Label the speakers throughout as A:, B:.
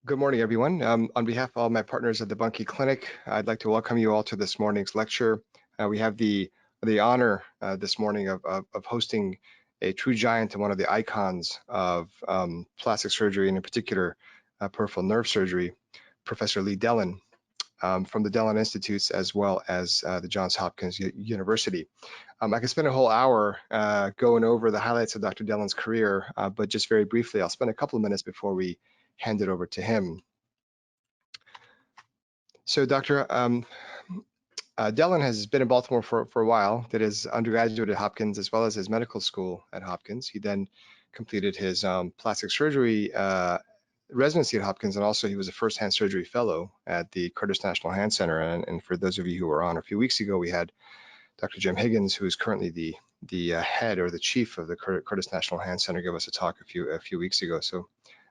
A: Good morning, everyone. On behalf of all my partners at the Buncke Clinic, I'd like to welcome you all to this morning's lecture. We have the honor this morning of hosting a true giant and one of the icons of plastic surgery, and in particular, peripheral nerve surgery, Professor Lee Dellon, from the Dellon Institutes, as well as the Johns Hopkins University. I could spend a whole hour going over the highlights of Dr. Dellon's career, but just very briefly, I'll spend a couple of minutes before we hand it over to him. So Dr. Dellon has been in Baltimore for a while, did his undergraduate at Hopkins as well as his medical school at Hopkins. He then completed his plastic surgery residency at Hopkins, and also he was a first hand surgery fellow at the Curtis National Hand Center. And for those of you who were on a few weeks ago, we had Dr. Jim Higgins, who is currently the head or the chief of the Curtis National Hand Center, give us a talk a few weeks ago.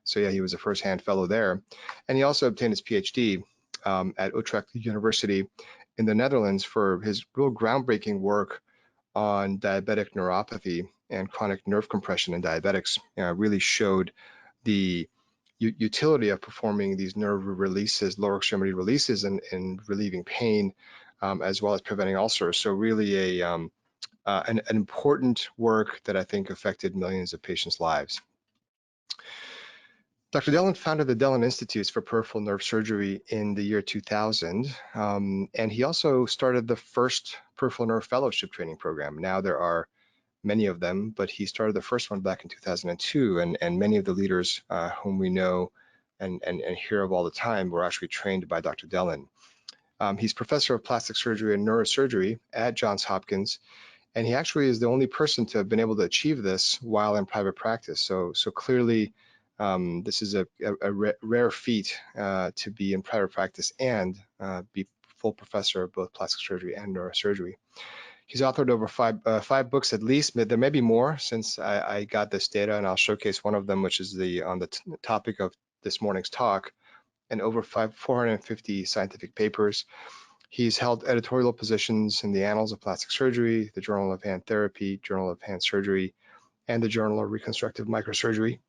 A: So yeah, he was a first hand fellow there, and he also obtained his PhD at Utrecht University in the Netherlands for his real groundbreaking work on diabetic neuropathy and chronic nerve compression in diabetics. Really showed the utility of performing these nerve releases, lower extremity releases, and relieving pain, as well as preventing ulcers. So really an important work that I think affected millions of patients' lives. Dr. Dellon founded the Dellon Institutes for Peripheral Nerve Surgery in the year 2000, and he also started the first peripheral nerve fellowship training program. Now there are many of them, but he started the first one back in 2002, and many of the leaders whom we know and hear of all the time were actually trained by Dr. Dellon. He's professor of plastic surgery and neurosurgery at Johns Hopkins, and he actually is the only person to have been able to achieve this while in private practice. So clearly, this is a rare feat to be in private practice and be full professor of both plastic surgery and neurosurgery. He's authored over five books at least. There may be more since I got this data, and I'll showcase one of them, which is on the topic of this morning's talk, and over 450 scientific papers. He's held editorial positions in the Annals of Plastic Surgery, the Journal of Hand Therapy, Journal of Hand Surgery, and the Journal of Reconstructive Microsurgery.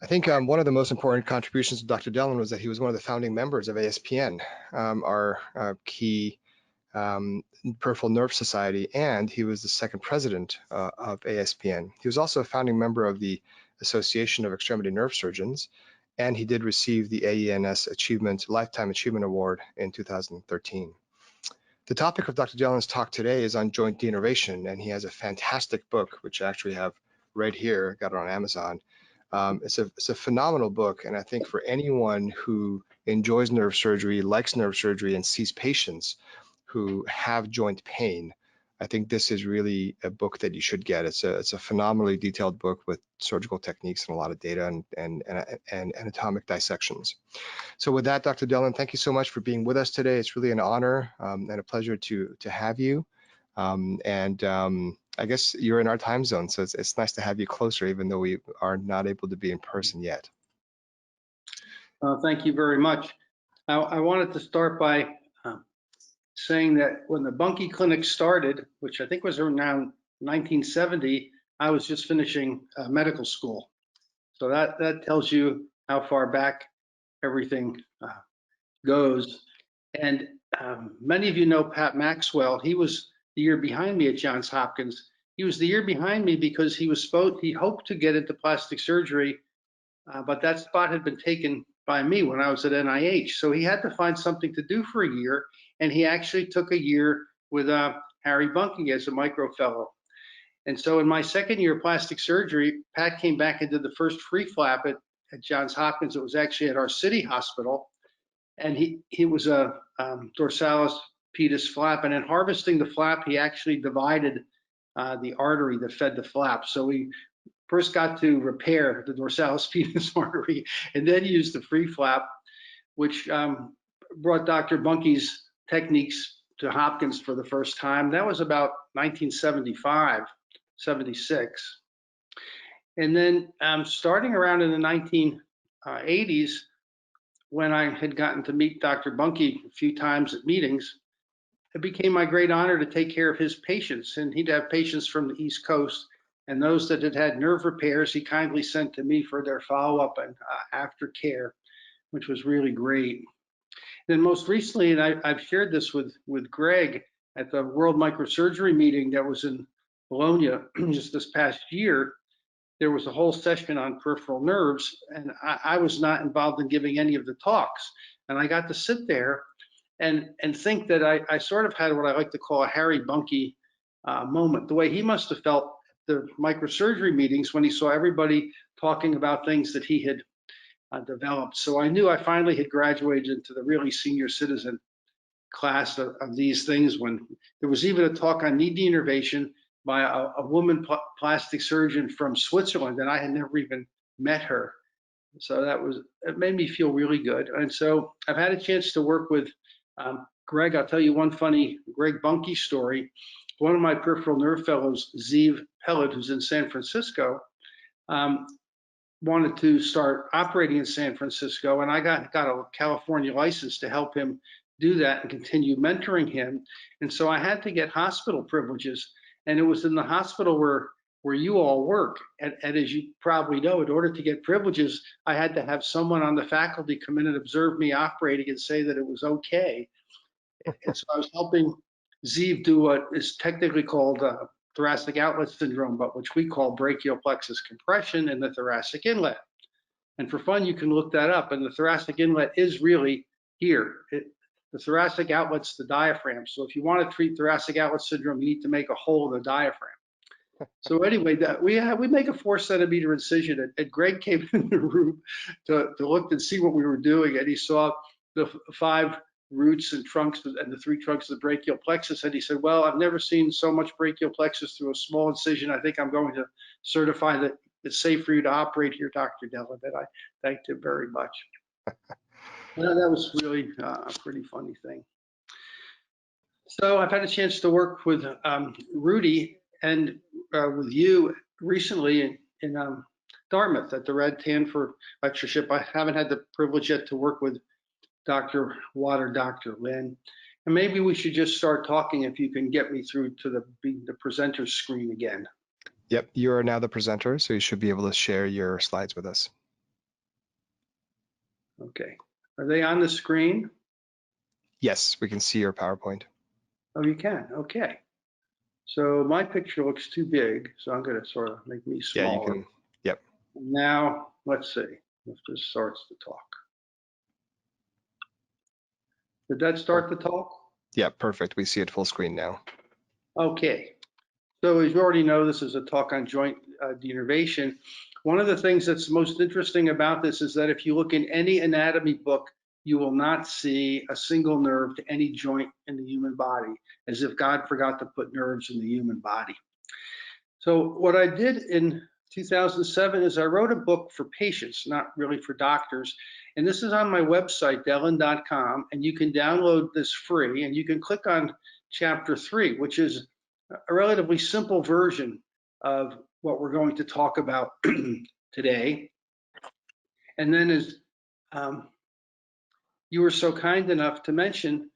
A: I think one of the most important contributions of Dr. Dellon was that he was one of the founding members of ASPN, our key peripheral nerve society, and he was the second president of ASPN. He was also a founding member of the Association of Extremity Nerve Surgeons, and he did receive the AENS Lifetime Achievement Award in 2013. The topic of Dr. Dellon's talk today is on joint denervation, and he has a fantastic book, which I actually have right here, got it on Amazon. It's a phenomenal book, and I think for anyone who enjoys nerve surgery, likes nerve surgery, and sees patients who have joint pain, I think this is really a book that you should get. It's a phenomenally detailed book with surgical techniques and a lot of data and anatomic dissections. So with that, Dr. Dellon, thank you so much for being with us today. It's really an honor and a pleasure to have you. I guess you're in our time zone, so it's nice to have you closer, even though we are not able to be in person yet.
B: Thank you very much. I wanted to start by saying that when the Buncke Clinic started, which I think was around 1970, I was just finishing medical school. So that tells you how far back everything goes. And many of you know Pat Maxwell. He was the year behind me at Johns Hopkins. He was the year behind me because he hoped to get into plastic surgery, but that spot had been taken by me when I was at NIH. So he had to find something to do for a year, and he actually took a year with Harry Buncke as a micro fellow. And so in my second year of plastic surgery, Pat came back and did the first free flap at Johns Hopkins. It was actually at our city hospital, and he was a dorsalis pedis flap, and in harvesting the flap, he actually divided the artery that fed the flap. So we first got to repair the dorsalis pedis artery and then used the free flap, which brought Dr. Buncke's techniques to Hopkins for the first time. That was about 1975, 76. And then starting around in the 1980s, when I had gotten to meet Dr. Buncke a few times at meetings, it became my great honor to take care of his patients. And he'd have patients from the East Coast and those that had had nerve repairs, he kindly sent to me for their follow-up and aftercare, which was really great. Then most recently, and I've shared this with Greg at the World Microsurgery meeting that was in Bologna just this past year, there was a whole session on peripheral nerves, and I was not involved in giving any of the talks. And I got to sit there and think that I sort of had what I like to call a Harry Buncke moment, the way he must have felt at the microsurgery meetings when he saw everybody talking about things that he had developed. So I knew I finally had graduated into the really senior citizen class of these things, when there was even a talk on knee denervation by a woman plastic surgeon from Switzerland, and I had never even met her. So it made me feel really good. And so I've had a chance to work with Greg. I'll tell you one funny Greg Buncke story. One of my peripheral nerve fellows, Zeev Pellet, who's in San Francisco, wanted to start operating in San Francisco, and I got a California license to help him do that and continue mentoring him. And so I had to get hospital privileges, and it was in the hospital where you all work. And as you probably know, in order to get privileges, I had to have someone on the faculty come in and observe me operating and say that it was okay. And so I was helping Zeev do what is technically called thoracic outlet syndrome, but which we call brachial plexus compression in the thoracic inlet. And for fun, you can look that up. And the thoracic inlet is really here. The thoracic outlet's the diaphragm. So if you want to treat thoracic outlet syndrome, you need to make a hole in the diaphragm. So anyway, we make a 4-centimeter incision, and Greg came in the room to look and see what we were doing, and he saw the 5 roots and trunks and the 3 trunks of the brachial plexus, and he said, well, I've never seen so much brachial plexus through a small incision. I think I'm going to certify that it's safe for you to operate here, Dr. Dellon. And I thanked him very much. That was really a pretty funny thing. So I've had a chance to work with Rudy and with you recently in Dartmouth at the Red Tanford lectureship. I haven't had the privilege yet to work with Dr. Watt or Dr. Lynn. And maybe we should just start talking if you can get me through to the presenter screen again.
A: Yep, you are now the presenter, so you should be able to share your slides with us.
B: Okay. Are they on the screen?
A: Yes, we can see your PowerPoint.
B: Oh, you can. Okay. So my picture looks too big, so I'm going to sort of make me smaller.
A: Yeah, you can. Yep.
B: Now, let's see if this starts to talk. Did that start the talk?
A: Yeah, perfect. We see it full screen now.
B: Okay. So as you already know, this is a talk on joint denervation. One of the things that's most interesting about this is that if you look in any anatomy book, you will not see a single nerve to any joint in the human body, as if God forgot to put nerves in the human body. So what I did in 2007 is I wrote a book for patients, not really for doctors. And this is on my website, Dellon.com, and you can download this free, and you can click on chapter 3, which is a relatively simple version of what we're going to talk about today. And then as you were so kind enough to mention,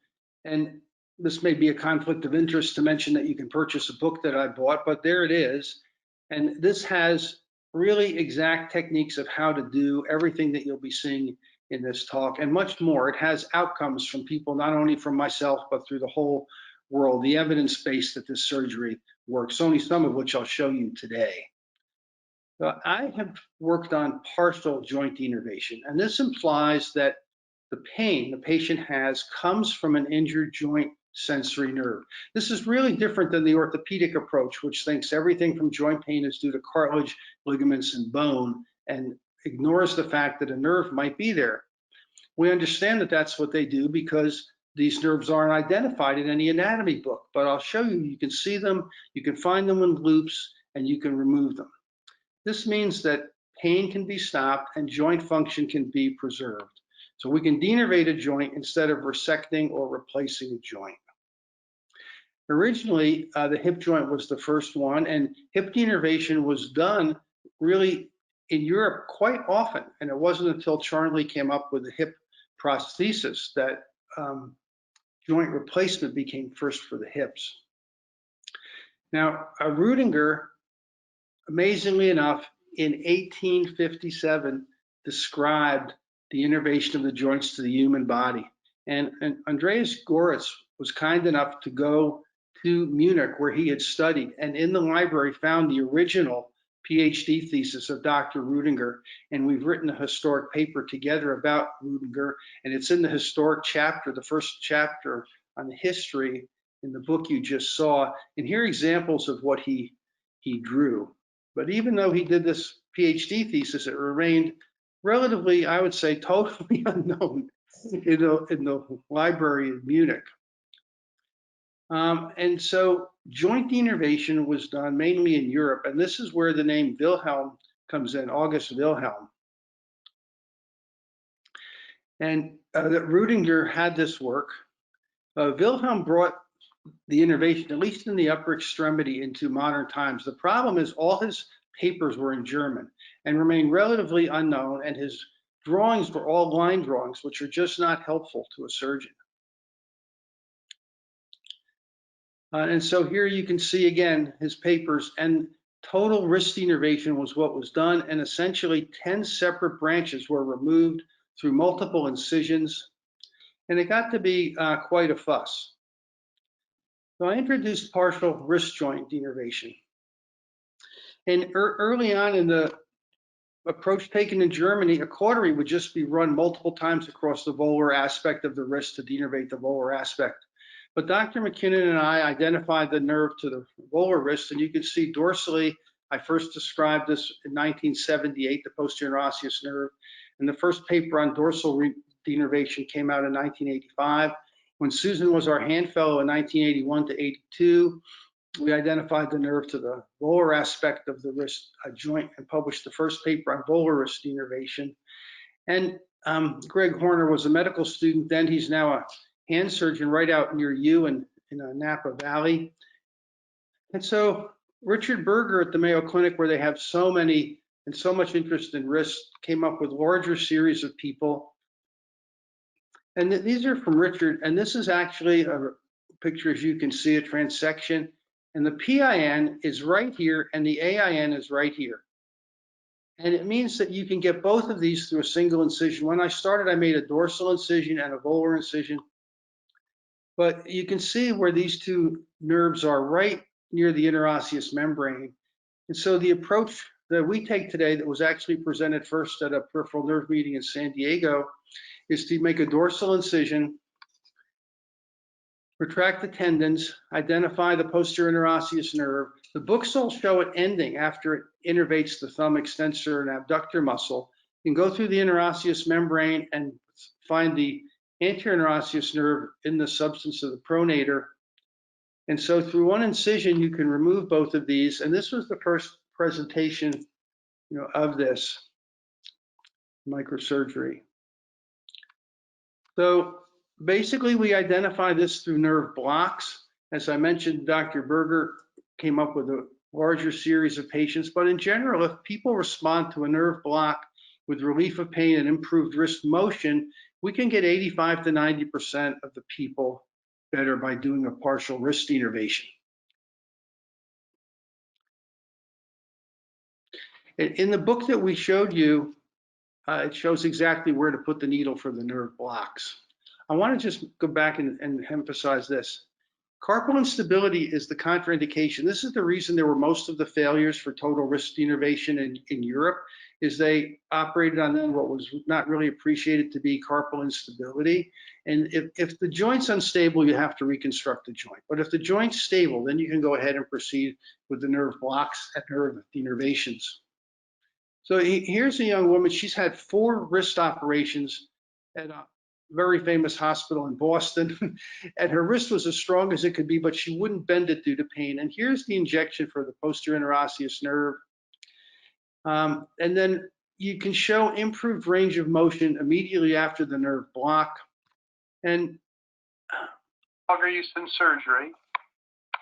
B: and this may be a conflict of interest to mention that you can purchase a book that I bought, but there it is. And this has really exact techniques of how to do everything that you'll be seeing in this talk and much more. It has outcomes from people, not only from myself, but through the whole world, the evidence base that this surgery works, only some of which I'll show you today. I have worked on partial joint denervation, and this implies that the pain the patient has comes from an injured joint sensory nerve. This is really different than the orthopedic approach, which thinks everything from joint pain is due to cartilage, ligaments, and bone, and ignores the fact that a nerve might be there. We understand that that's what they do because these nerves aren't identified in any anatomy book, but I'll show you, you can see them, you can find them in loops, and you can remove them. This means that pain can be stopped and joint function can be preserved. So we can denervate a joint instead of resecting or replacing a joint. Originally, the hip joint was the first one, and hip denervation was done really in Europe quite often. And it wasn't until Charlie came up with the hip prosthesis that joint replacement became first for the hips. Now, Rudinger amazingly enough, in 1857, described the innervation of the joints to the human body. And Andreas Goritz was kind enough to go to Munich, where he had studied, and in the library found the original PhD thesis of Dr. Rudinger. And we've written a historic paper together about Rudinger, and it's in the historic chapter, the first chapter on the history in the book you just saw. And here are examples of what he drew. But even though he did this PhD thesis, it remained relatively, I would say, totally unknown in the library of Munich. And so joint denervation was done mainly in Europe, and this is where the name Wilhelm comes in, August Wilhelm. And that Rudinger had this work. Wilhelm brought the innervation, at least in the upper extremity, into modern times. The problem is all his papers were in German and remain relatively unknown, and his drawings were all line drawings, which are just not helpful to a surgeon. And so here you can see again his papers, and total wrist denervation was what was done, and essentially 10 separate branches were removed through multiple incisions, and it got to be quite a fuss. So I introduced partial wrist joint denervation. And early on in the approach taken in Germany, a cautery would just be run multiple times across the volar aspect of the wrist to denervate the volar aspect. But Dr. McKinnon and I identified the nerve to the volar wrist, and you can see dorsally, I first described this in 1978, the posterior osseous nerve, and the first paper on dorsal denervation came out in 1985. When Susan was our hand fellow in 1981 to 82, we identified the nerve to the volar aspect of the wrist joint and published the first paper on volar wrist denervation. And Greg Horner was a medical student then. He's now a hand surgeon right out near you in Napa Valley. And so Richard Berger at the Mayo Clinic, where they have so many and so much interest in wrist, came up with larger series of people. And these are from Richard, and this is actually a picture, as you can see, a transection. And the PIN is right here, and the AIN is right here. And it means that you can get both of these through a single incision. When I started, I made a dorsal incision and a volar incision. But you can see where these two nerves are right near the interosseous membrane. And so the approach that we take today, that was actually presented first at a peripheral nerve meeting in San Diego, is to make a dorsal incision, retract the tendons, identify the posterior interosseous nerve. The books all show it ending after it innervates the thumb extensor and abductor muscle. You can go through the interosseous membrane and find the anterior interosseous nerve in the substance of the pronator. And so through one incision, you can remove both of these. And this was the first presentation, of this microsurgery. So basically, we identify this through nerve blocks. As I mentioned, Dr. Berger came up with a larger series of patients, but in general, if people respond to a nerve block with relief of pain and improved wrist motion, we can get 85 to 90% of the people better by doing a partial wrist denervation. In the book that we showed you, it shows exactly where to put the needle for the nerve blocks. I want to just go back and emphasize this. Carpal instability is the contraindication. This is the reason there were most of the failures for total wrist denervation in Europe, is they operated on what was not really appreciated to be carpal instability. And if the joint's unstable, you have to reconstruct the joint. But if the joint's stable, then you can go ahead and proceed with the nerve blocks and nerve denervations. So here's a young woman. She's had 4 wrist operations at a very famous hospital in Boston, and her wrist was as strong as it could be, but she wouldn't bend it due to pain. And here's the injection for the posterior interosseous nerve. And then you can show improved range of motion immediately after the nerve block. And how long are you since surgery?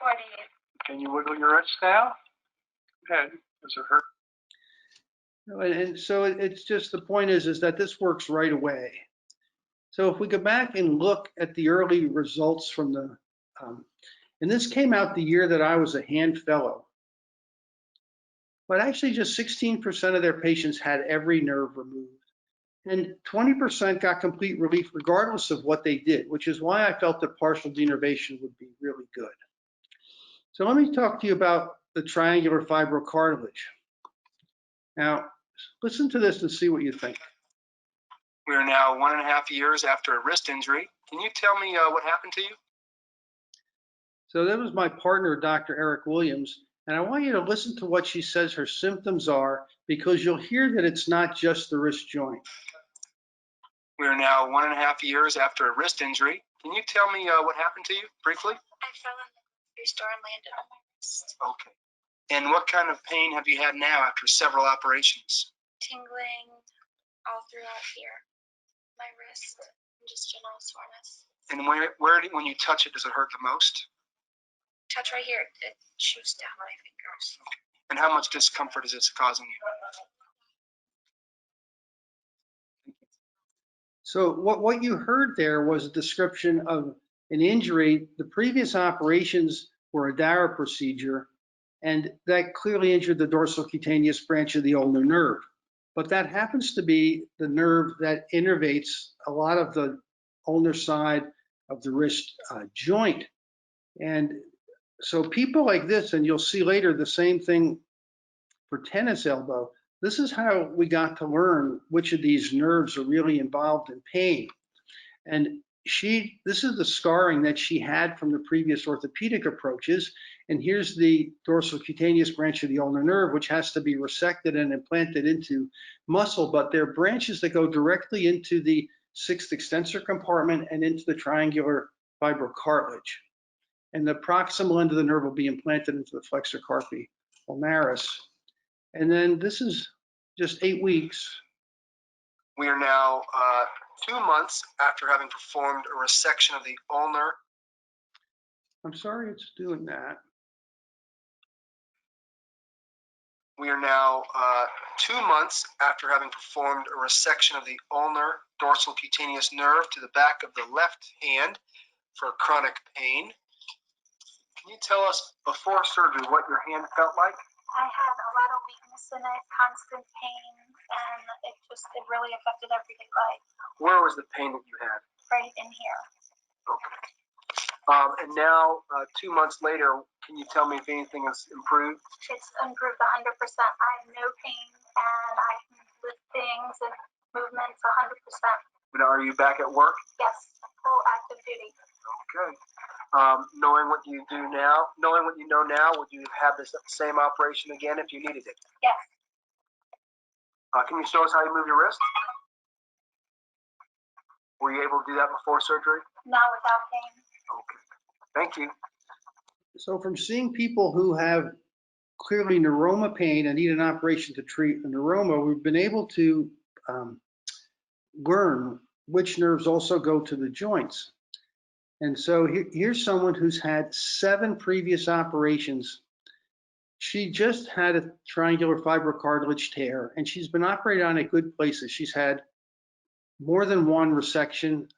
C: 40.
B: Can you wiggle your wrist now? Okay. Does it hurt? And so it's just, the point is that this works right away. So if we go back and look at the early results from the, and this came out the year that I was a hand fellow. but actually just 16% of their patients had every nerve removed. And 20% got complete relief regardless of what they did, which is why I felt that partial denervation would be really good. So let me talk to you about the triangular fibrocartilage. Now, listen to this and see what you think.
C: We are now 1.5 years after a wrist injury. Can you tell me what happened to you?
B: So that was my partner, Dr. Eric Williams, and I want you to listen to what she says her symptoms are, because you'll hear that it's not just the wrist joint.
C: We are now 1.5 years after a wrist injury. Can you tell me what happened to you briefly?
D: I fell in the grocery store and landed on my wrist.
C: Okay. And what kind of pain have you had now after several operations?
D: Tingling all throughout here, my wrist, and just general soreness.
C: And when you touch it, does it hurt the most?
D: Touch right here, it shoots down my fingers.
C: And how much discomfort is this causing you?
B: So what you heard there was a description of an injury. The previous operations were a Dara procedure, and that clearly injured the dorsal cutaneous branch of the ulnar nerve. But that happens to be the nerve that innervates a lot of the ulnar side of the wrist joint. And so people like this, and you'll see later the same thing for tennis elbow, this is how we got to learn which of these nerves are really involved in pain. And this is the scarring that she had from the previous orthopedic approaches. And here's the dorsal cutaneous branch of the ulnar nerve, which has to be resected and implanted into muscle. But they're branches that go directly into the sixth extensor compartment and into the triangular fibrocartilage. And the proximal end of the nerve will be implanted into the flexor carpi ulnaris. And then this is just 8 weeks.
C: We are now 2 months after having performed a resection of the ulnar.
B: I'm sorry it's doing that.
C: We are now 2 months after having performed a resection of the ulnar dorsal cutaneous nerve to the back of the left hand for chronic pain. Can you tell us before surgery what your hand felt like?
D: I had a lot of weakness in it, constant pain, and it really affected everyday life.
C: Where was the pain that you had?
D: Right in here.
C: Okay. And now, 2 months later, can you tell me if anything has improved?
D: It's improved 100%. I have no pain, and I can lift things and movements 100%.
C: Now, are you back at work?
D: Yes, full active duty.
C: Okay. Knowing what you do now, knowing what you know now, would you have this same operation again if you needed it?
D: Yes.
C: Can you show us how you move your wrist? Were you able to do that before surgery?
D: Not without pain.
C: Okay. Thank you.
B: So from seeing people who have clearly neuroma pain and need an operation to treat a neuroma, we've been able to learn which nerves also go to the joints. And so here's someone who's had 7 previous operations. She just had a triangular fibrocartilage tear, and she's been operated on at good places. She's had more than one resection.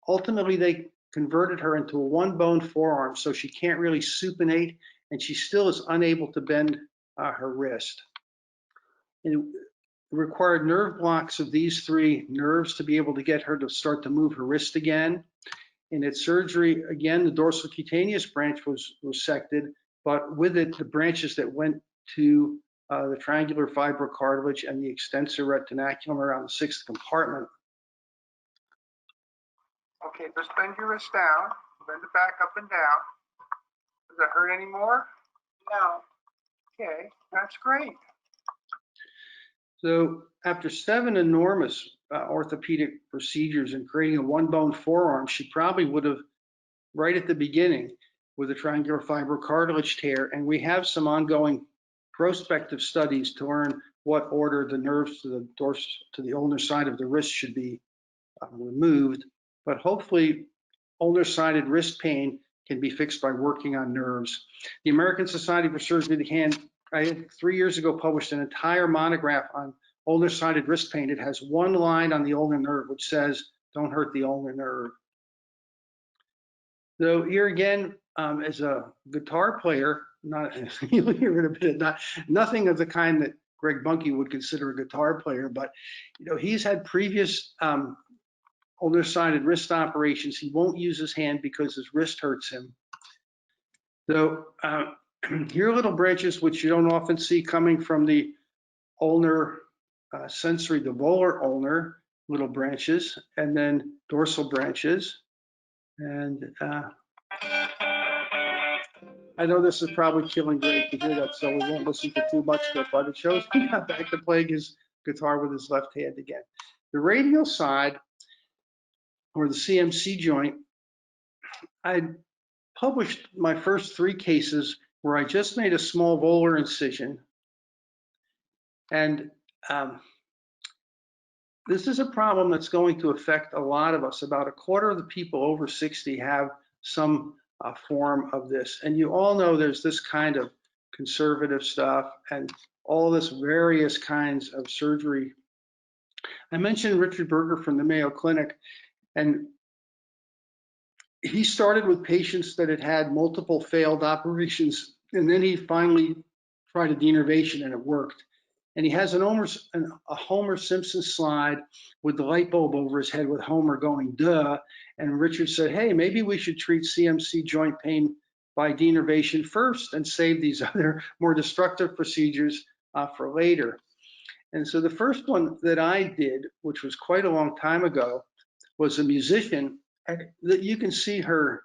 B: Ultimately, they converted her into a 1-bone forearm, so she can't really supinate, and she still is unable to bend her wrist. And it required nerve blocks of these 3 nerves to be able to get her to start to move her wrist again. And at surgery, again, the dorsal cutaneous branch was resected, but with it, the branches that went to the triangular fibrocartilage and the extensor retinaculum around the 6th compartment.
C: Okay, just bend your wrist down, bend it back up and down. Does it hurt anymore? No. Okay, that's great.
B: So after 7 enormous orthopedic procedures and creating a 1-bone forearm, she probably would have, right at the beginning, with a triangular fibrocartilage tear. And we have some ongoing prospective studies to learn what order the nerves to the ulnar side of the wrist should be removed. But hopefully, ulnar-sided wrist pain can be fixed by working on nerves. The American Society for Surgery of the Hand, I think 3 years ago, published an entire monograph on ulnar-sided wrist pain. It has one line on the ulnar nerve which says, "Don't hurt the ulnar nerve." So here again, as a guitar player, not you'll hear it a bit, nothing of the kind that Greg Buncke would consider a guitar player, but he's had previous ulnar-sided wrist operations. He won't use his hand because his wrist hurts him. So here are little branches which you don't often see coming from the ulnar sensory, the volar ulnar, little branches, and then dorsal branches. And I know this is probably killing Greg to hear that, so we won't listen to too much of it, but it shows he got back to playing his guitar with his left hand again. The radial side, or the CMC joint, I published my first 3 cases where I just made a small volar incision. And this is a problem that's going to affect a lot of us. About a quarter of the people over 60 have some form of this. And you all know there's this kind of conservative stuff and all this various kinds of surgery. I mentioned Richard Berger from the Mayo Clinic, and he started with patients that had had multiple failed operations, and then he finally tried a denervation and it worked. And he has a Homer Simpson slide with the light bulb over his head with Homer going, duh. And Richard said, hey, maybe we should treat CMC joint pain by denervation first and save these other more destructive procedures for later. And so the first one that I did, which was quite a long time ago, was a musician. And you can see her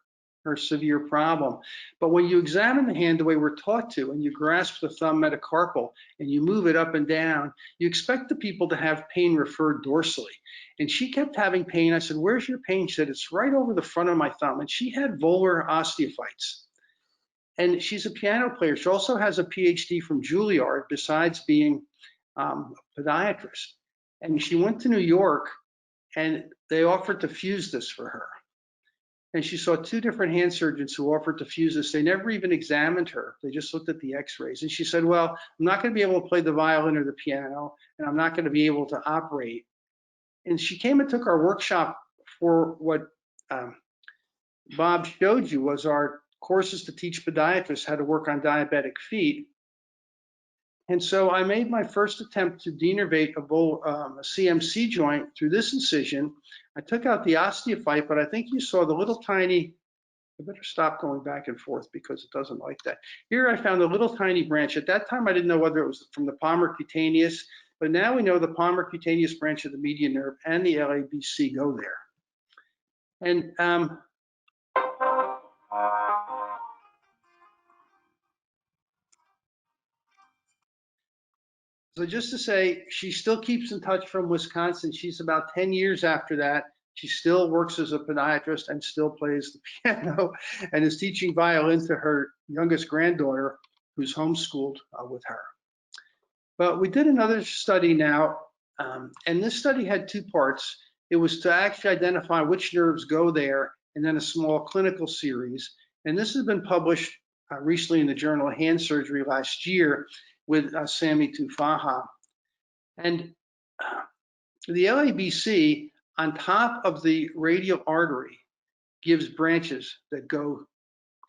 B: severe problem. But when you examine the hand the way we're taught to, and you grasp the thumb metacarpal and you move it up and down, you expect the people to have pain referred dorsally. And she kept having pain. I said, where's your pain? She said, it's right over the front of my thumb. And she had volar osteophytes. And she's a piano player. She also has a PhD from Juilliard, besides being a podiatrist. And she went to New York, and they offered to fuse this for her. And she saw 2 different hand surgeons who offered to fuse this. They never even examined her. They just looked at the x-rays. And she said, well, I'm not going to be able to play the violin or the piano, and I'm not going to be able to operate. And she came and took our workshop for what Bob showed you was our courses to teach podiatrists how to work on diabetic feet. And so I made my first attempt to denervate a CMC joint through this incision. I took out the osteophyte, but I think you saw the little tiny, I better stop going back and forth because it doesn't like that. Here I found a little tiny branch. At that time, I didn't know whether it was from the palmar cutaneous, but now we know the palmar cutaneous branch of the median nerve and the LABC go there. And so just to say, she still keeps in touch from Wisconsin. She's about 10 years after that. She still works as a podiatrist and still plays the piano and is teaching violin to her youngest granddaughter, who's homeschooled with her. But we did another study now, and this study had 2 parts. It was to actually identify which nerves go there, and then a small clinical series. And this has been published recently in the Journal of Hand Surgery last year with Sami Tufaha. And the LABC, on top of the radial artery, gives branches that go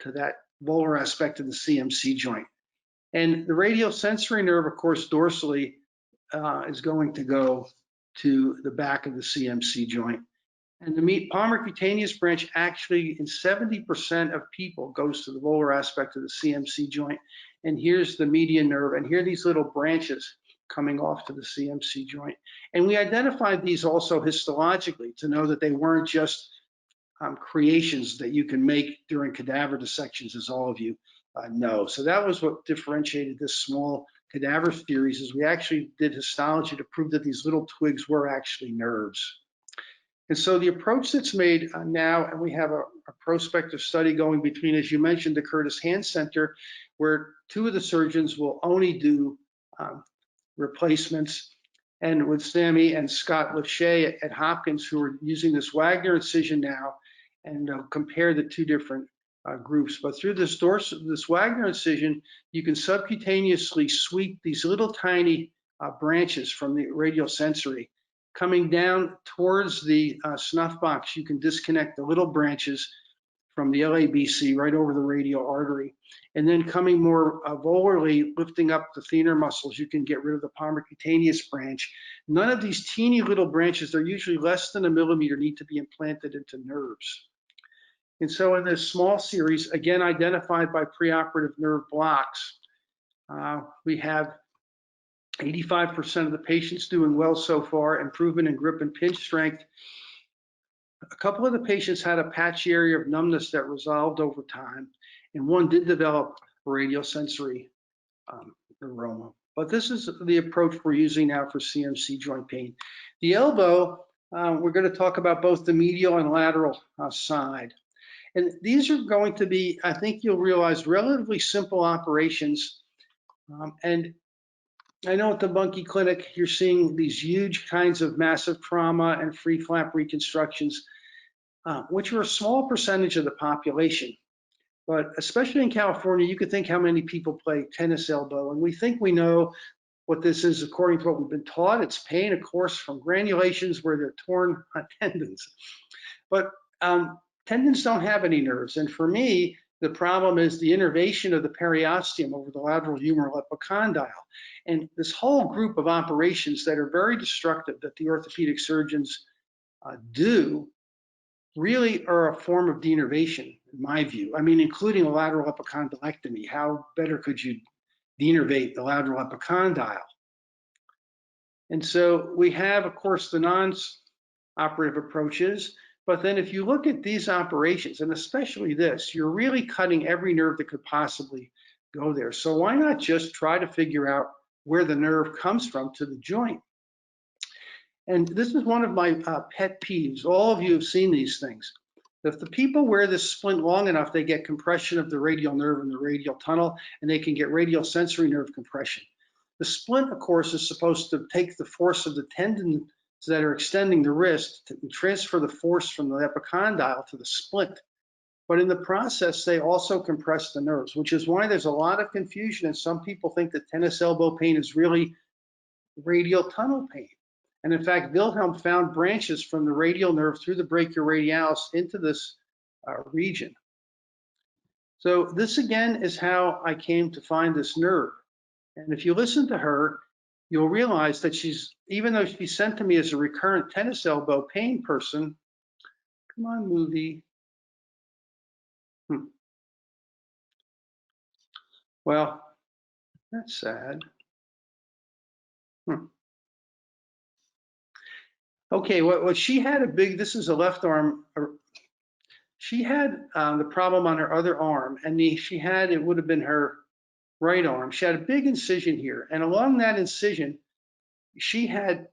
B: to that volar aspect of the CMC joint. And the radial sensory nerve, of course, dorsally is going to go to the back of the CMC joint. And the palmar cutaneous branch actually in 70% of people goes to the volar aspect of the CMC joint. And here's the median nerve, and here are these little branches coming off to the CMC joint. And we identified these also histologically to know that they weren't just creations that you can make during cadaver dissections, as all of you know. So that was what differentiated this small cadaver series, is we actually did histology to prove that these little twigs were actually nerves. And so the approach that's made now, and we have a prospective study going between, as you mentioned, the Curtis Hand Center, where 2 of the surgeons will only do replacements, and with Sami and Scott Lachey at Hopkins, who are using this Wagner incision now, and compare the 2 different groups. But through this Wagner incision, you can subcutaneously sweep these little tiny branches from the radial sensory. Coming down towards the snuff box, you can disconnect the little branches from the LABC right over the radial artery. And then coming more volarly, lifting up the thenar muscles, you can get rid of the palmar cutaneous branch. None of these teeny little branches, they're usually less than a millimeter, need to be implanted into nerves. And so in this small series, again identified by preoperative nerve blocks, we have 85% of the patients doing well so far, improvement in grip and pinch strength. A couple of the patients had a patchy area of numbness that resolved over time, and one did develop radiosensory neuroma. But this is the approach we're using now for CMC joint pain. The elbow, we're going to talk about both the medial and lateral side. And these are going to be, I think you'll realize, relatively simple operations. And I know at the Buncke Clinic, you're seeing these huge kinds of massive trauma and free flap reconstructions, which are a small percentage of the population. But especially in California, you could think how many people play tennis elbow. And we think we know what this is according to what we've been taught. It's pain, of course, from granulations where they're torn tendons. But tendons don't have any nerves. And for me, the problem is the innervation of the periosteum over the lateral humeral epicondyle. And this whole group of operations that are very destructive that the orthopedic surgeons do really are a form of denervation, in my view. I mean, including a lateral epicondylectomy. How better could you denervate the lateral epicondyle? And so we have, of course, the non-operative approaches. But then if you look at these operations, and especially this, you're really cutting every nerve that could possibly go there. So why not just try to figure out where the nerve comes from to the joint? And this is one of my pet peeves. All of you have seen these things. If the people wear this splint long enough, they get compression of the radial nerve in the radial tunnel, and they can get radial sensory nerve compression. The splint, of course, is supposed to take the force of the tendons that are extending the wrist to transfer the force from the epicondyle to the splint. But in the process, they also compress the nerves, which is why there's a lot of confusion, and some people think that tennis elbow pain is really radial tunnel pain. And in fact, Wilhelm found branches from the radial nerve through the brachioradialis into this region. So this again is how I came to find this nerve. And if you listen to her, you'll realize that even though she's sent to me as a recurrent tennis elbow pain person, come on, movie. Well, that's sad. Okay, what she had this is a left arm. She had the problem on her other arm, and it would have been her right arm. She had a big incision here, and along that incision, she had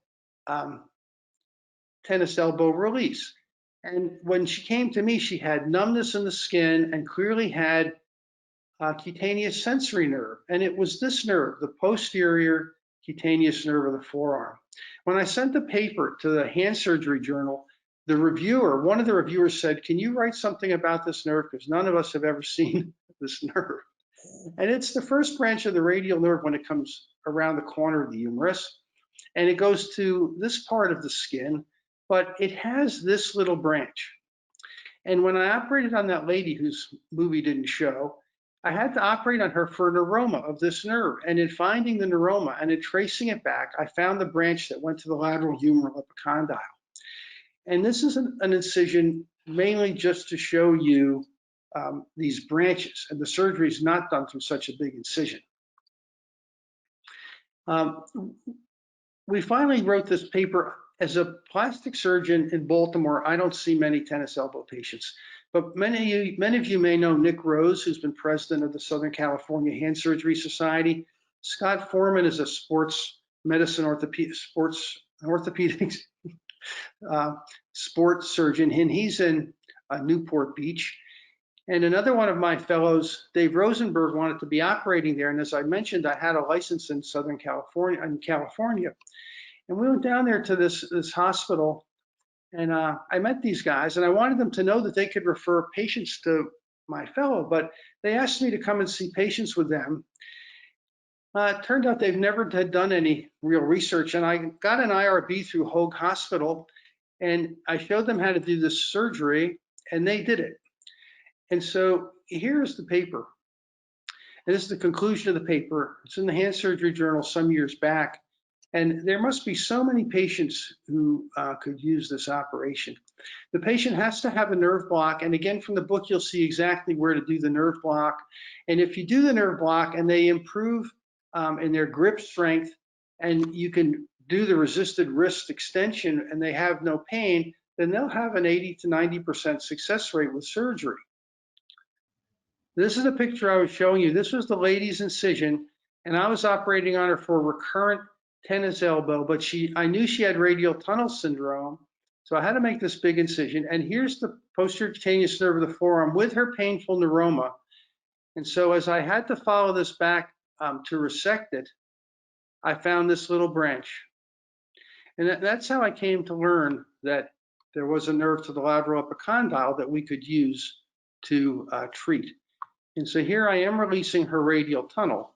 B: tennis elbow release. And when she came to me, she had numbness in the skin and clearly had cutaneous sensory nerve. And it was this nerve, the posterior cutaneous nerve of the forearm. When I sent the paper to the hand surgery journal, one of the reviewers said, "Can you write something about this nerve? Because none of us have ever seen this nerve." And it's the first branch of the radial nerve when it comes around the corner of the humerus. And it goes to this part of the skin, but it has this little branch. And when I operated on that lady whose movie didn't show, I had to operate on her for a neuroma of this nerve. And in finding the neuroma and in tracing it back, I found the branch that went to the lateral humeral epicondyle. And this is an incision mainly just to show you these branches. And the surgery is not done through such a big incision. We finally wrote this paper. As a plastic surgeon in Baltimore, I don't see many tennis elbow patients. But many of you may know Nick Rose, who's been president of the Southern California Hand Surgery Society. Scott Foreman is a sports medicine sports surgeon, and he's in Newport Beach. And another one of my fellows, Dave Rosenberg, wanted to be operating there. And as I mentioned, I had a license in Southern California, And we went down there to this hospital, and I met these guys, and I wanted them to know that they could refer patients to my fellow, but they asked me to come and see patients with them. It turned out they've never had done any real research, and I got an IRB through Hoag Hospital, and I showed them how to do this surgery, and they did it. And so here's the paper. And this is the conclusion of the paper. It's in the Hand Surgery Journal some years back. And there must be so many patients who could use this operation. The patient has to have a nerve block. And again, from the book, you'll see exactly where to do the nerve block. And if you do the nerve block and they improve in their grip strength, and you can do the resisted wrist extension and they have no pain, then they'll have an 80 to 90% success rate with surgery. This is a picture I was showing you. This was the lady's incision, and I was operating on her for recurrent tennis elbow, but I knew she had radial tunnel syndrome, so I had to make this big incision. And here's the posterior cutaneous nerve of the forearm with her painful neuroma. And so as I had to follow this back to resect it, I found this little branch. And that's how I came to learn that there was a nerve to the lateral epicondyle that we could use to treat. And so here I am releasing her radial tunnel.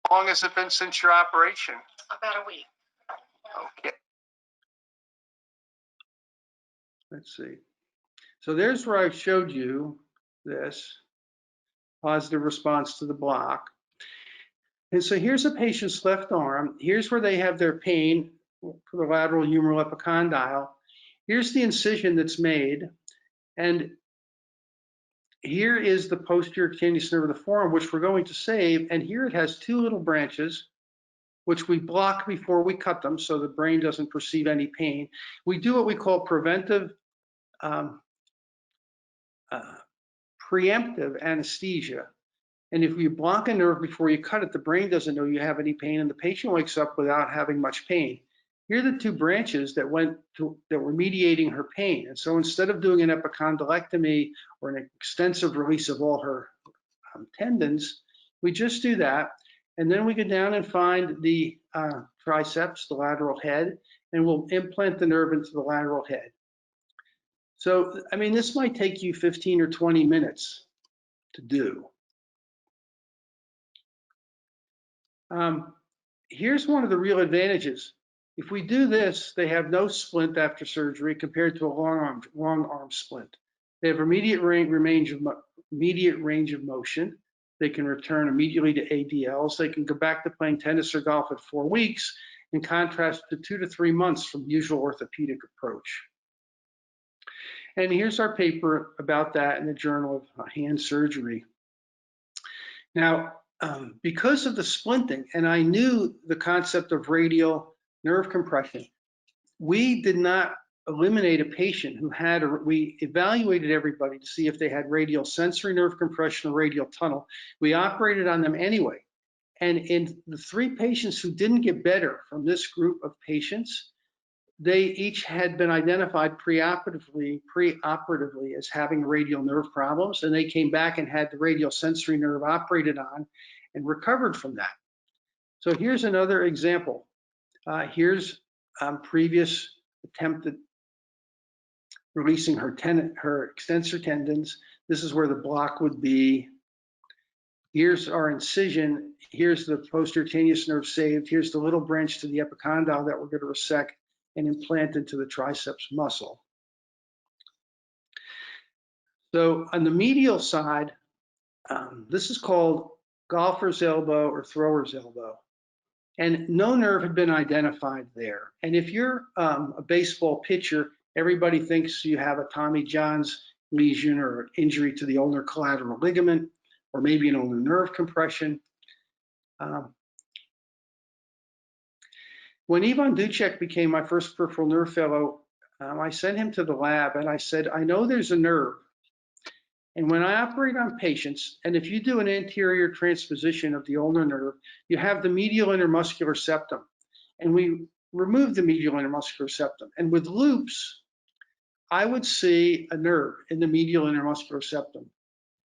C: How long has it been since your operation?
D: About a week.
C: Okay.
B: Let's see. So there's where I showed you this positive response to the block. And so here's a patient's left arm. Here's where they have their pain for the lateral humeral epicondyle. Here's the incision that's made. And here is the posterior cutaneous nerve of the forearm, which we're going to save. And here it has two little branches, which we block before we cut them so the brain doesn't perceive any pain. We do what we call preventive preemptive anesthesia. And if you block a nerve before you cut it, the brain doesn't know you have any pain and the patient wakes up without having much pain. Here are the two branches that were mediating her pain. And so instead of doing an epicondylectomy or an extensive release of all her tendons, we just do that. And then we go down and find the triceps, the lateral head, and we'll implant the nerve into the lateral head. So, I mean, this might take you 15 or 20 minutes to do. Here's one of the real advantages. If we do this, they have no splint after surgery compared to a long arm splint. They have immediate range of motion. They can return immediately to ADLs. They can go back to playing tennis or golf at 4 weeks, in contrast to 2 to 3 months from the usual orthopedic approach. And here's our paper about that in the Journal of Hand Surgery. Now, because of the splinting, and I knew the concept of radial nerve compression, we did not eliminate a patient who had, we evaluated everybody to see if they had radial sensory nerve compression or radial tunnel. We operated on them anyway. And in the 3 patients who didn't get better from this group of patients, they each had been identified preoperatively as having radial nerve problems, and they came back and had the radial sensory nerve operated on and recovered from that. So here's another example. Here's previous attempt at releasing her extensor tendons. This is where the block would be. Here's our incision. Here's the posterior cutaneous nerve saved. Here's the little branch to the epicondyle that we're going to resect and implant into the triceps muscle. So on the medial side, this is called golfer's elbow or thrower's elbow. And no nerve had been identified there. And if you're a baseball pitcher, everybody thinks you have a Tommy John's lesion or injury to the ulnar collateral ligament, or maybe an ulnar nerve compression. When Ivan Ducek became my first peripheral nerve fellow, I sent him to the lab and I said, I know there's a nerve. And when I operate on patients, and if you do an anterior transposition of the ulnar nerve, you have the medial intermuscular septum. And we remove the medial intermuscular septum. And with loops, I would see a nerve in the medial intermuscular septum,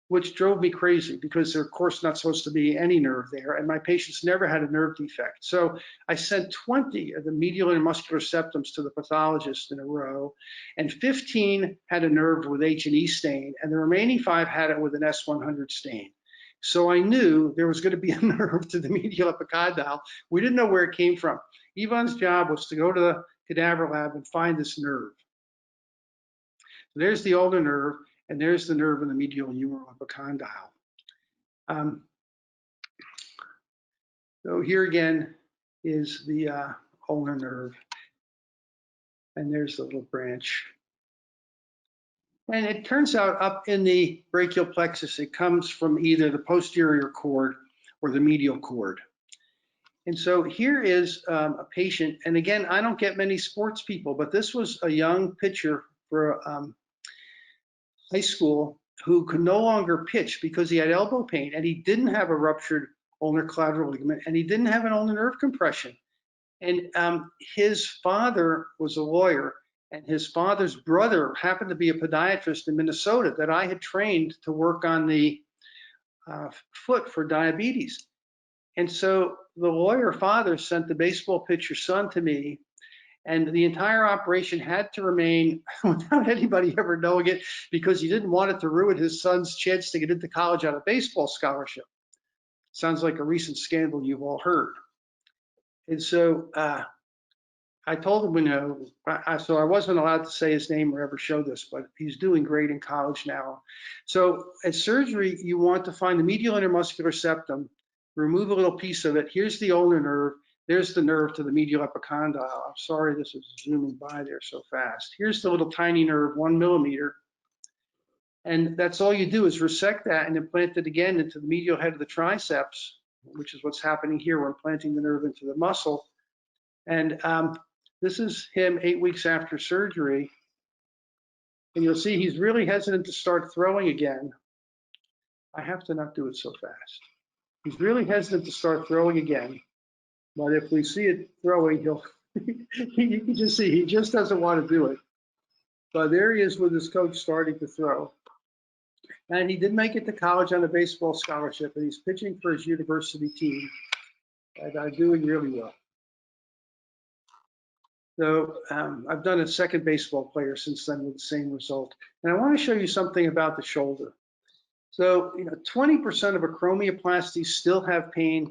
B: which drove me crazy because there's of course not supposed to be any nerve there, and my patients never had a nerve defect. So I sent 20 of the medial intermuscular septums to the pathologist in a row, and 15 had a nerve with H&E stain, and the remaining 5 had it with an S100 stain. So I knew there was going to be a nerve to the medial epicondyle. We didn't know where it came from. Ivan's job was to go to the cadaver lab and find this nerve. There's the ulnar nerve, and there's the nerve in the medial humeral epicondyle. So here again is the ulnar nerve, and there's the little branch. And it turns out up in the brachial plexus, it comes from either the posterior cord or the medial cord. And so here is a patient, and again, I don't get many sports people, but this was a young pitcher for high school who could no longer pitch because he had elbow pain, and he didn't have a ruptured ulnar collateral ligament, and he didn't have an ulnar nerve compression. And his father was a lawyer, and his father's brother happened to be a podiatrist in Minnesota that I had trained to work on the foot for diabetes. And so the lawyer father sent the baseball pitcher son to me, and the entire operation had to remain without anybody ever knowing it because he didn't want it to ruin his son's chance to get into college on a baseball scholarship. Sounds like a recent scandal you've all heard. And so I told him, so I wasn't allowed to say his name or ever show this, but he's doing great in college now. So at surgery, you want to find the medial intermuscular septum, remove a little piece of it. Here's the ulnar nerve. There's the nerve to the medial epicondyle. I'm sorry this is zooming by there so fast. Here's the little tiny nerve, 1 millimeter. And that's all you do is resect that and implant it again into the medial head of the triceps, which is what's happening here. We're implanting the nerve into the muscle. And this is him 8 weeks after surgery. And you'll see he's really hesitant to start throwing again. I have to not do it so fast. He's really hesitant to start throwing again. But if we see it throwing, you can just see he just doesn't want to do it. But there he is with his coach starting to throw. And he did make it to college on a baseball scholarship, and he's pitching for his university team and doing really well. So I've done a second baseball player since then with the same result. And I want to show you something about the shoulder. So, 20% of acromioplasties still have pain.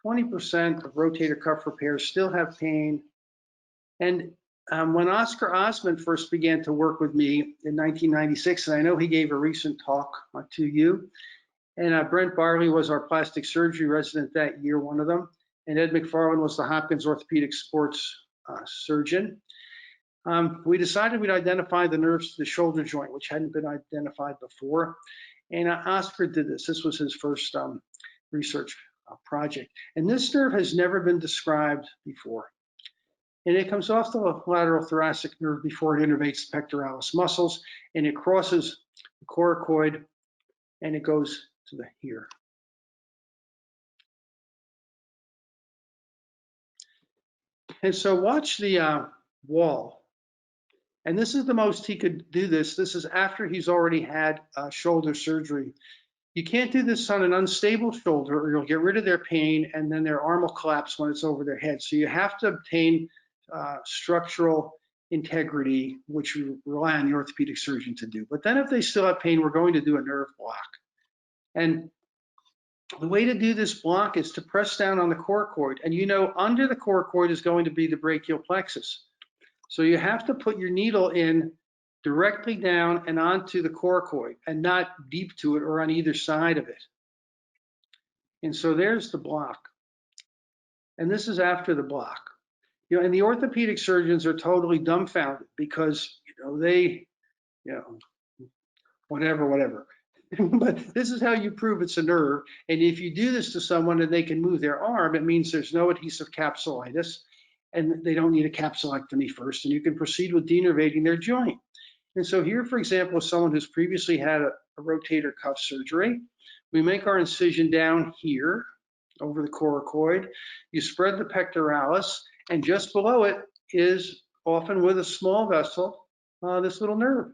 B: 20% of rotator cuff repairs still have pain. And when Oscar Osmond first began to work with me in 1996, and I know he gave a recent talk to you, and Brent Barley was our plastic surgery resident that year, one of them, and Ed McFarland was the Hopkins orthopedic sports surgeon. We decided we'd identify the nerves to the shoulder joint, which hadn't been identified before. And Oscar did this. This was his first research project. And this nerve has never been described before. And it comes off the lateral thoracic nerve before it innervates the pectoralis muscles, and it crosses the coracoid, and it goes to the here. And so watch the wall. And this is the most he could do this. This is after he's already had shoulder surgery. You can't do this on an unstable shoulder or you'll get rid of their pain and then their arm will collapse when it's over their head. So you have to obtain structural integrity, which we rely on the orthopedic surgeon to do. But then if they still have pain, we're going to do a nerve block. And the way to do this block is to press down on the coracoid. And under the coracoid is going to be the brachial plexus. So you have to put your needle in directly down and onto the coracoid and not deep to it or on either side of it. And so there's the block. And this is after the block. And the orthopedic surgeons are totally dumbfounded because, they, whatever. But this is how you prove it's a nerve. And if you do this to someone and they can move their arm, it means there's no adhesive capsulitis and they don't need a capsulectomy first, and you can proceed with denervating their joint. And so here, for example, is someone who's previously had a rotator cuff surgery. We make our incision down here over the coracoid. You spread the pectoralis, and just below it is, often with a small vessel, this little nerve.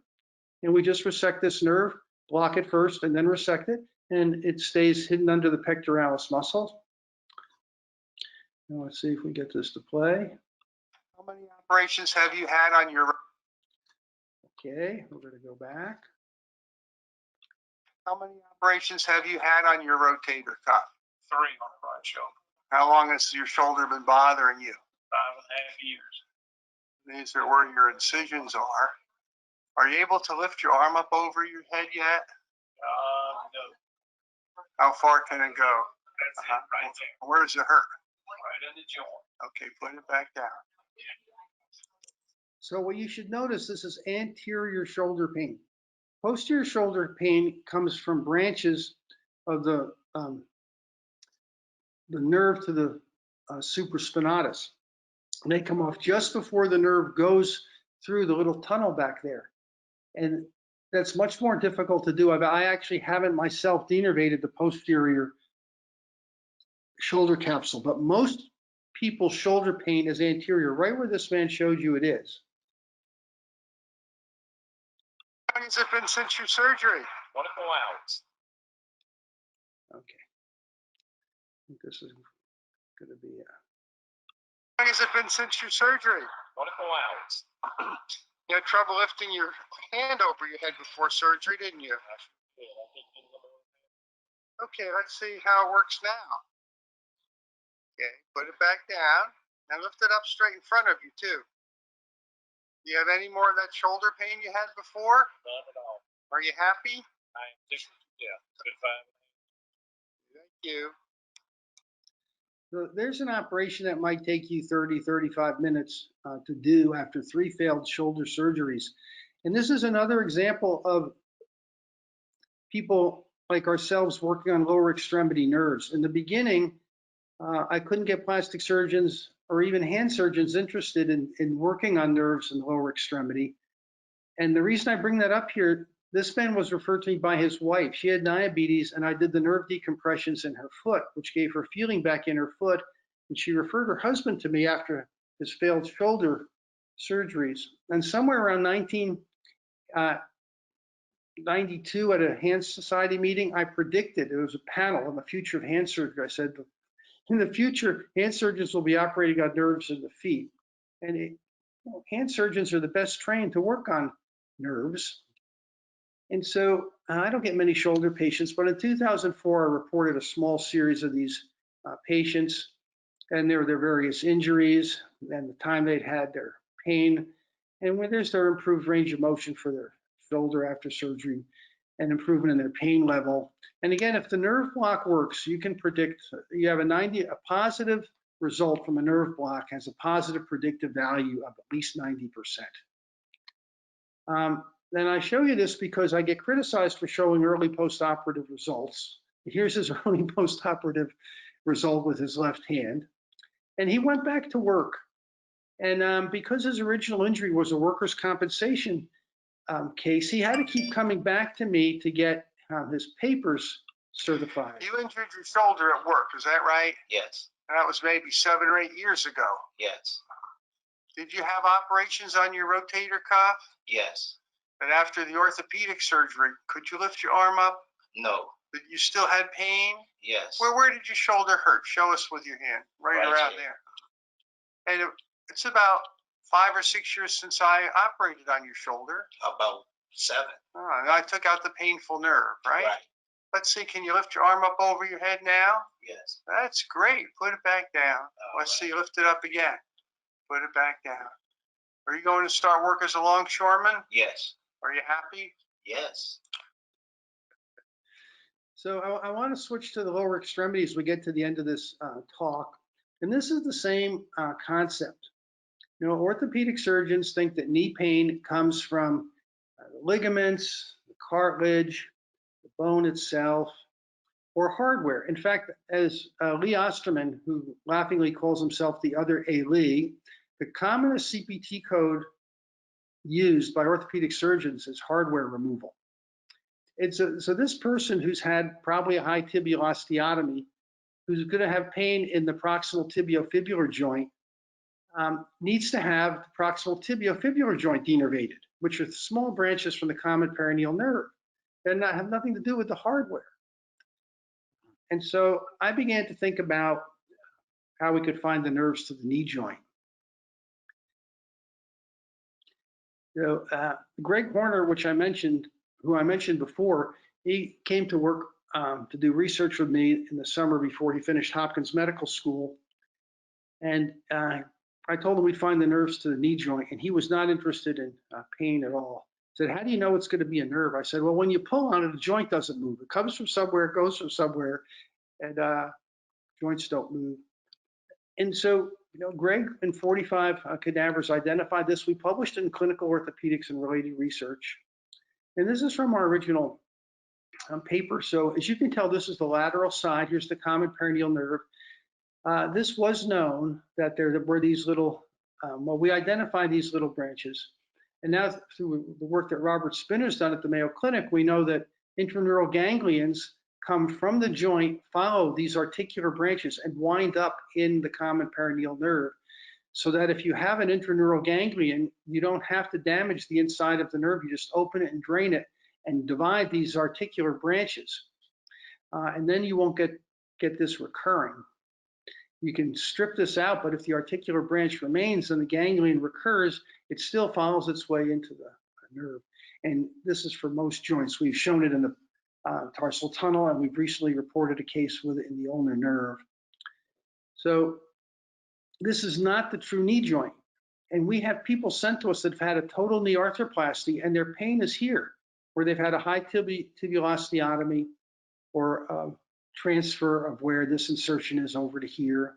B: And we just resect this nerve, block it first, and then resect it, and it stays hidden under the pectoralis muscle. Now let's see if we get this to play.
C: How many operations have you had on your?
B: Okay, we're going to go back.
C: How many operations have you had on your rotator cuff?
E: 3 on the right shoulder.
C: How long has your shoulder been bothering you?
E: 5.5 years.
C: These are where your incisions are. Are you able to lift your arm up over your head yet?
E: No.
C: How far can it go?
E: That's it, right there.
C: Where does it hurt?
E: Right on the joint.
C: Okay, put it back down.
B: So what you should notice, this is anterior shoulder pain. Posterior shoulder pain comes from branches of the nerve to the supraspinatus. And they come off just before the nerve goes through the little tunnel back there. And that's much more difficult to do. I actually haven't myself denervated the posterior shoulder capsule, but most people's shoulder pain is anterior, right where this man showed you it is.
C: How long has it been since your surgery?
E: 24 hours.
B: Okay. I think this is going to be
C: How long has it been since your surgery?
E: 24 hours.
C: You had trouble lifting your hand over your head before surgery, didn't you? Okay, let's see how it works now. Okay, put it back down. Now lift it up straight in front of you, too. Do you have any more of that shoulder pain you had before?
E: None at all.
C: Are you happy?
E: I am just, yeah, good fine.
C: Thank you.
B: So there's an operation that might take you 30, 35 minutes to do after 3 failed shoulder surgeries. And this is another example of people like ourselves working on lower extremity nerves. In the beginning, I couldn't get plastic surgeons or even hand surgeons interested in working on nerves in the lower extremity. And the reason I bring that up here, this man was referred to me by his wife. She had diabetes, and I did the nerve decompressions in her foot, which gave her feeling back in her foot. And she referred her husband to me after his failed shoulder surgeries. And somewhere around 1992 at a hand society meeting, I predicted, it was a panel on the future of hand surgery. I said, in the future, hand surgeons will be operating on nerves in the feet. And hand surgeons are the best trained to work on nerves. And so I don't get many shoulder patients, but in 2004, I reported a small series of these patients and their various injuries and the time they'd had their pain. And when there's their improved range of motion for their shoulder after surgery and improvement in their pain level. And again, if the nerve block works, you can predict, you have a positive result from a nerve block has a positive predictive value of at least 90%. Then I show you this because I get criticized for showing early post-operative results. Here's his early post-operative result with his left hand. And he went back to work. And because his original injury was a workers' compensation case, he had to keep coming back to me to get his papers certified.
C: You injured your shoulder at work, is that right?
E: Yes,
C: And that was maybe 7 or 8 years ago.
E: yes,
C: Did you have operations on your rotator cuff?
E: yes.
C: And after the orthopedic surgery, could you lift your arm up?
E: No,
C: But you still had pain?
E: yes.
C: Where did your shoulder hurt? Show us with your hand. Right around
E: here.
C: there. And it's about 5 or 6 years since I operated on your shoulder.
E: About 7.
C: And I took out the painful nerve, right? Let's see, can you lift your arm up over your head now?
E: Yes.
C: That's great. Put it back down. Let's see, lift it up again. Put it back down. Are you going to start work as a longshoreman?
E: Yes.
C: Are you happy?
E: Yes.
B: So I want to switch to the lower extremities as we get to the end of this talk. And this is the same concept. You know, orthopedic surgeons think that knee pain comes from the ligaments, the cartilage, the bone itself, or hardware. In fact, as Lee Osterman, who laughingly calls himself the other A. Lee, the commonest CPT code used by orthopedic surgeons is hardware removal. So this person who's had probably a high tibial osteotomy, who's going to have pain in the proximal tibiofibular joint, needs to have the proximal tibiofibular joint denervated, which are small branches from the common peroneal nerve that have nothing to do with the hardware. And so I began to think about how we could find the nerves to the knee joint. So Greg Horner, who I mentioned before, he came to work to do research with me in the summer before he finished Hopkins Medical School. And I told him we'd find the nerves to the knee joint, and he was not interested in pain at all. He said, how do you know it's going to be a nerve? I said, well, when you pull on it, the joint doesn't move. It comes from somewhere, it goes from somewhere, and joints don't move. And so, Greg and 45 cadavers identified this. We published it in Clinical Orthopedics and Related Research. And this is from our original paper. So as you can tell, this is the lateral side. Here's the common perineal nerve. This was known that there were these little, we identified these little branches. And now through the work that Robert Spinner's done at the Mayo Clinic, we know that intraneural ganglions come from the joint, follow these articular branches, and wind up in the common perineal nerve. So that if you have an intraneural ganglion, you don't have to damage the inside of the nerve. You just open it and drain it and divide these articular branches. And then you won't get this recurring. You can strip this out, but if the articular branch remains and the ganglion recurs, it still follows its way into the nerve. And this is for most joints. We've shown it in the tarsal tunnel, and we've recently reported a case with it in the ulnar nerve. So this is not the true knee joint. And we have people sent to us that have had a total knee arthroplasty, and their pain is here, where they've had a high tibial osteotomy or transfer of where this insertion is over to here,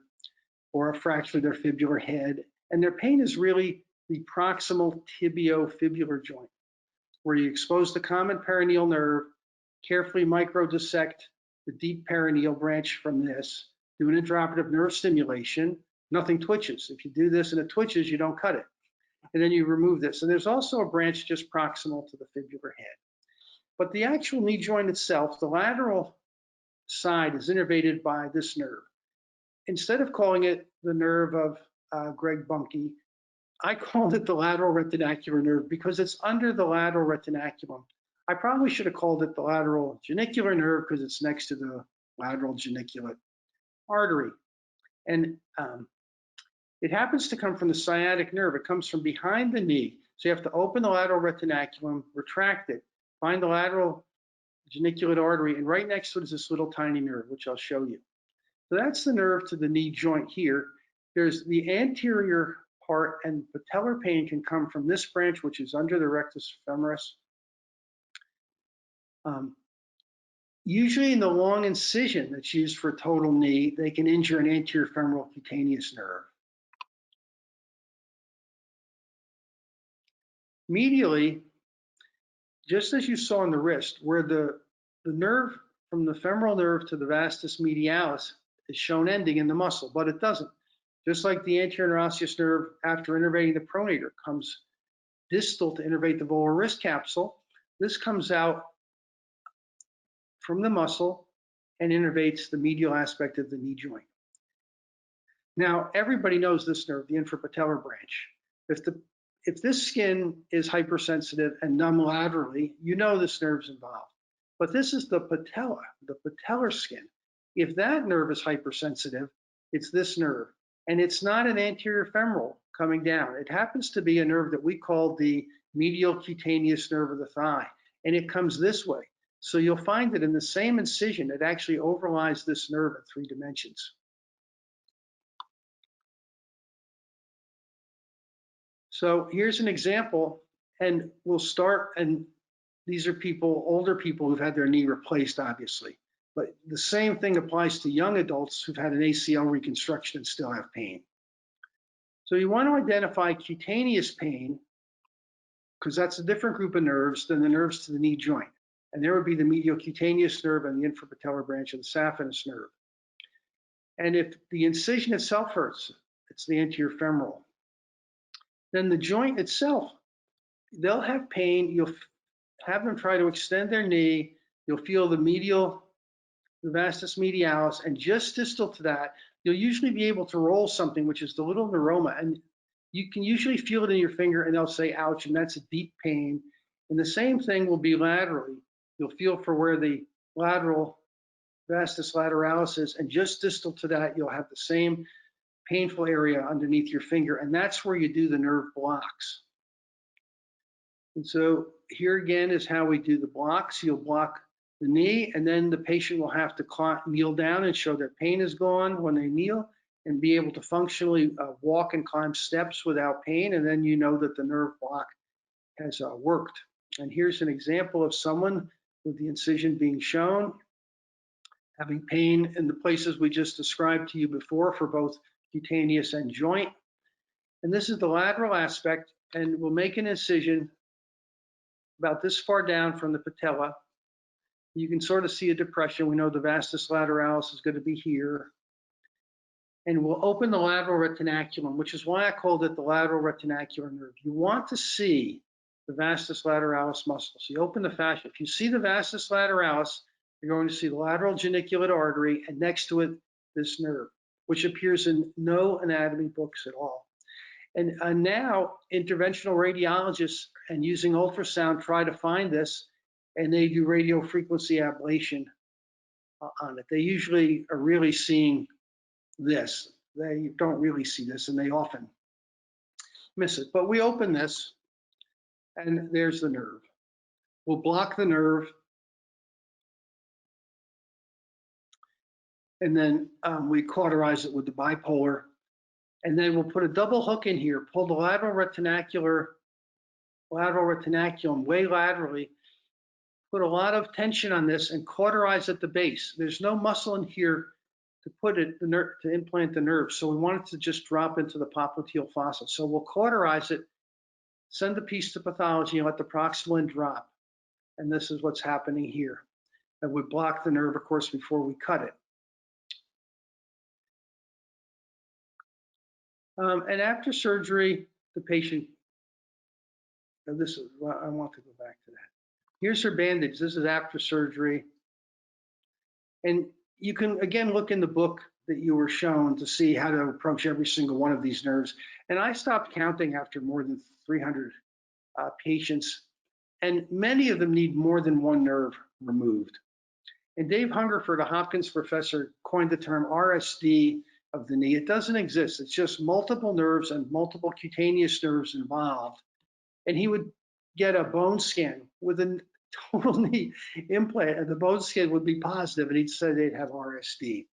B: or a fracture of their fibular head. And their pain is really the proximal tibiofibular joint, where you expose the common perineal nerve, carefully microdissect the deep perineal branch from this, do an intraoperative nerve stimulation, nothing twitches. If you do this and it twitches, you don't cut it. And then you remove this. And there's also a branch just proximal to the fibular head. But the actual knee joint itself, the lateral side, is innervated by this nerve. Instead of calling it the nerve of Greg Buncke, I called it the lateral retinacular nerve because it's under the lateral retinaculum. I probably should have called it the lateral genicular nerve because it's next to the lateral geniculate artery. And it happens to come from the sciatic nerve. It comes from behind the knee. So you have to open the lateral retinaculum, retract it, find the lateral geniculate artery, and right next to it is this little tiny nerve, which I'll show you. So that's the nerve to the knee joint here. There's the anterior part, and patellar pain can come from this branch, which is under the rectus femoris. Usually in the long incision that's used for total knee, they can injure an anterior femoral cutaneous nerve. Medially, just as you saw in the wrist, where the nerve from the femoral nerve to the vastus medialis is shown ending in the muscle, but it doesn't. Just like the anterior interosseous nerve, after innervating the pronator, comes distal to innervate the volar wrist capsule, this comes out from the muscle and innervates the medial aspect of the knee joint. Now, everybody knows this nerve, the infrapatellar branch. If this skin is hypersensitive and numb laterally, you know this nerve's involved. But this is the patella, the patellar skin. If that nerve is hypersensitive, it's this nerve. And it's not an anterior femoral coming down. It happens to be a nerve that we call the medial cutaneous nerve of the thigh. And it comes this way. So you'll find that in the same incision, it actually overlies this nerve in 3 dimensions. So here's an example, and we'll start, and these are people, older people who've had their knee replaced, obviously. But the same thing applies to young adults who've had an ACL reconstruction and still have pain. So you want to identify cutaneous pain, because that's a different group of nerves than the nerves to the knee joint. And there would be the medial cutaneous nerve and the infrapatellar branch of the saphenous nerve. And if the incision itself hurts, it's the anterior femoral. Then the joint itself, they'll have pain. You'll have them try to extend their knee. You'll feel the vastus medialis, and just distal to that, you'll usually be able to roll something, which is the little neuroma, and you can usually feel it in your finger, and they'll say, ouch, and that's a deep pain. And the same thing will be laterally. You'll feel for where the lateral vastus lateralis is, and just distal to that, you'll have the same painful area underneath your finger, and that's where you do the nerve blocks. And so here again is how we do the blocks. You'll block the knee, and then the patient will have to kneel down and show their pain is gone when they kneel, and be able to functionally walk and climb steps without pain, and then you know that the nerve block has worked. And here's an example of someone with the incision being shown, having pain in the places we just described to you before for both cutaneous and joint. And this is the lateral aspect, and we'll make an incision about this far down from the patella. You can sort of see a depression. We know the vastus lateralis is going to be here. And we'll open the lateral retinaculum, which is why I called it the lateral retinacular nerve. You want to see the vastus lateralis muscles. You open the fascia. If you see the vastus lateralis, you're going to see the lateral geniculate artery, and next to it, this nerve, which appears in no anatomy books at all. And now interventional radiologists and using ultrasound try to find this, and they do radio frequency ablation on it. They usually are really seeing this. They don't really see this, and they often miss it. But we open this, and there's the nerve. We'll block the nerve, and then we cauterize it with the bipolar, and then we'll put a double hook in here, pull the lateral retinaculum way laterally, put a lot of tension on this, and cauterize at the base. There's no muscle in here to put it, to implant the nerve, so we want it to just drop into the popliteal fossa. So we'll cauterize it, send the piece to pathology, and let the proximal end drop. And this is what's happening here. And we block the nerve, of course, before we cut it. And after surgery, the patient, I want to go back to that. Here's her bandage. This is after surgery. And you can, again, look in the book that you were shown to see how to approach every single one of these nerves. And I stopped counting after more than 300 patients. And many of them need more than one nerve removed. And Dave Hungerford, a Hopkins professor, coined the term RSD of the knee. It doesn't exist. It's just multiple nerves and multiple cutaneous nerves involved. And he would get a bone scan with a total knee implant, and the bone scan would be positive, and he'd say they'd have RSD.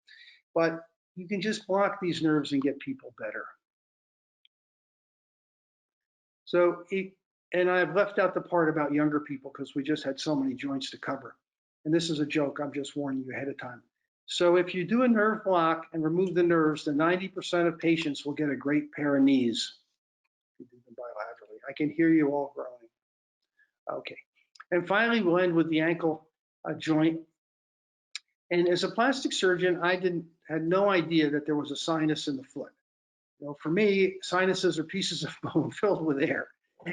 B: But you can just block these nerves and get people better. So, and I've left out the part about younger people because we just had so many joints to cover. And this is a joke, I'm just warning you ahead of time. So if you do a nerve block and remove the nerves, then 90% of patients will get a great pair of knees. If you do them bilaterally. I can hear you all groaning. Okay. And finally, we'll end with the ankle joint. And as a plastic surgeon, I had no idea that there was a sinus in the foot. You know, for me, sinuses are pieces of bone filled with air.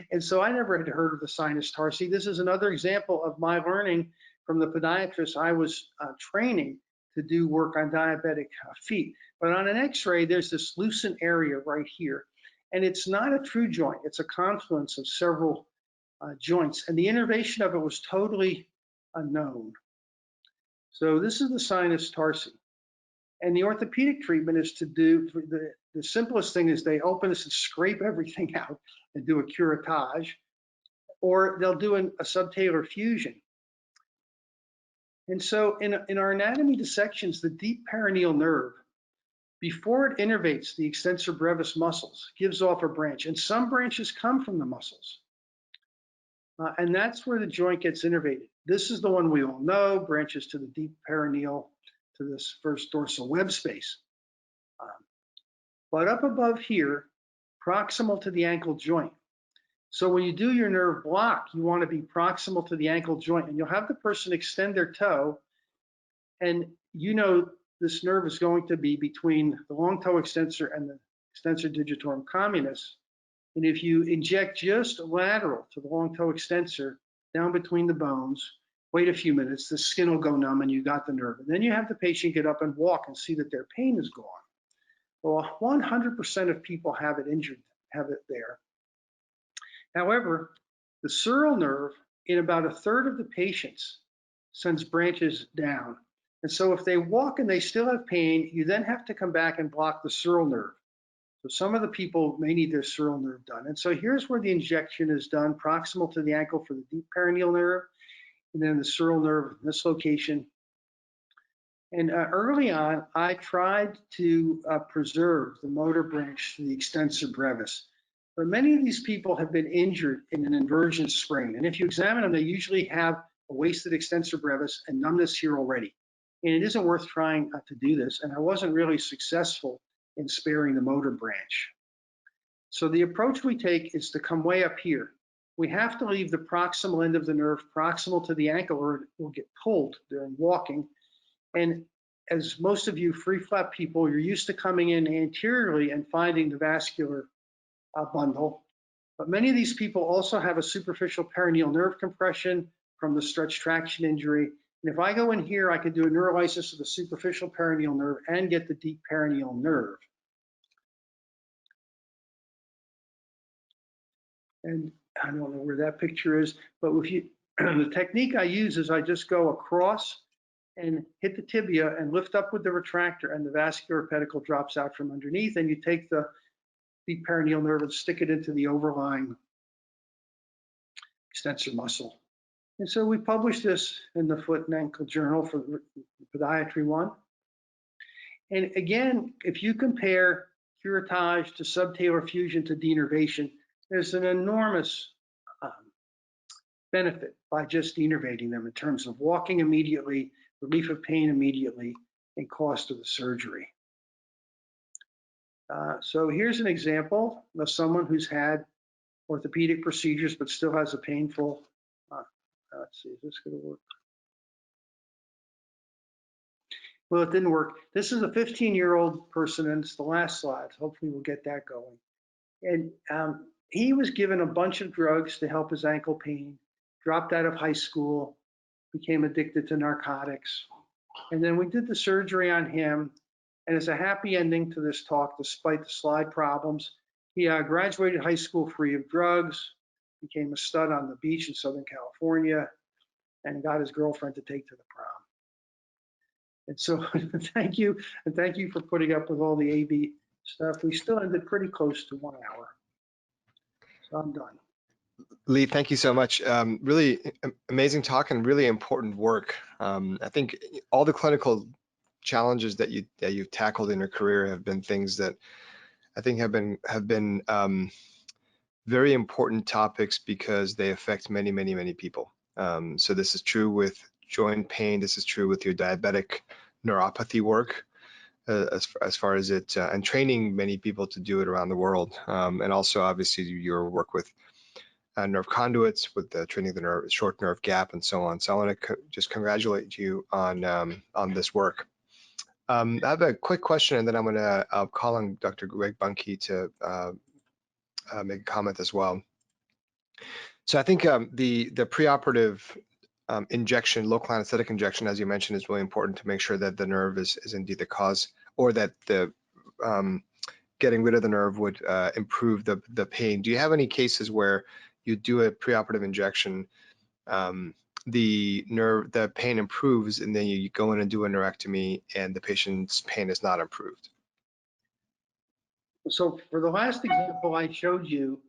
B: And so I never had heard of the sinus tarsi. This is another example of my learning from the podiatrist I was training to do work on diabetic feet. But on an x-ray, there's this lucent area right here. And it's not a true joint. It's a confluence of several joints. And the innervation of it was totally unknown. So this is the sinus tarsi. And the orthopedic treatment is to do, the simplest thing is they open this and scrape everything out and do a curettage, or they'll do a subtalar fusion. And so in our anatomy dissections, the deep perineal nerve, before it innervates the extensor brevis muscles, gives off a branch. And some branches come from the muscles. And that's where the joint gets innervated. This is the one we all know, branches to the deep perineal, to this first dorsal web space. But up above here, proximal to the ankle joint. So when you do your nerve block, you want to be proximal to the ankle joint, and you'll have the person extend their toe, and you know this nerve is going to be between the long toe extensor and the extensor digitorum communis. And if you inject just lateral to the long toe extensor down between the bones, wait a few minutes, the skin will go numb and you got the nerve. And then you have the patient get up and walk and see that their pain is gone. Well, 100% of people have it injured, have it there. However, the sural nerve in about a third of the patients sends branches down. And so if they walk and they still have pain, you then have to come back and block the sural nerve. So some of the people may need their sural nerve done. And so here's where the injection is done, proximal to the ankle for the deep perineal nerve, and then the sural nerve in this location. And early on, I tried to preserve the motor branch to the extensor brevis. But many of these people have been injured in an inversion sprain. And if you examine them, they usually have a wasted extensor brevis and numbness here already. And it isn't worth trying to do this. And I wasn't really successful in sparing the motor branch. So the approach we take is to come way up here. We have to leave the proximal end of the nerve proximal to the ankle or it will get pulled during walking. And as most of you free flap people, you're used to coming in anteriorly and finding the vascular bundle. But many of these people also have a superficial perineal nerve compression from the stretch traction injury. And if I go in here, I can do a neurolysis of the superficial perineal nerve and get the deep perineal nerve. And I don't know where that picture is, but if you, the technique I use is I just go across and hit the tibia and lift up with the retractor and the vascular pedicle drops out from underneath and you take the deep perineal nerve and stick it into the overlying extensor muscle. And so we published this in the Foot and Ankle Journal for Podiatry 1. And again, if you compare curettage to subtalar fusion to denervation, there's an enormous benefit by just denervating them in terms of walking immediately, relief of pain immediately, and cost of the surgery. So here's an example of someone who's had orthopedic procedures but still has a painful, let's see, is this going to work? Well, it didn't work. This is a 15-year-old person, and it's the last slide. Hopefully we'll get that going. And he was given a bunch of drugs to help his ankle pain, dropped out of high school, became addicted to narcotics. And then we did the surgery on him. And as a happy ending to this talk, despite the slide problems, he graduated high school free of drugs, became a stud on the beach in Southern California, and got his girlfriend to take to the prom. And so thank you, and thank you for putting up with all the AB stuff. We still ended pretty close to 1 hour. So I'm done.
A: Lee, thank you so much. Really amazing talk and really important work. I think all the clinical challenges that you've tackled in your career have been things that I think have been very important topics because they affect many people. So this is true with joint pain. This is true with your diabetic neuropathy work, as far as it and training many people to do it around the world, and also obviously your work with nerve conduits, with the training the short nerve gap, and so on. So I want to just congratulate you on this work. I have a quick question, and then I'm going to call on Dr. Greg Buncke to make a comment as well. So I think the preoperative injection, local anesthetic injection, as you mentioned, is really important to make sure that the nerve is indeed the cause, or that the getting rid of the nerve would improve the pain. Do you have any cases where you do a preoperative injection, the pain improves, and then you go in and do a neurectomy, and the patient's pain is not improved?
B: So for the last example I showed you,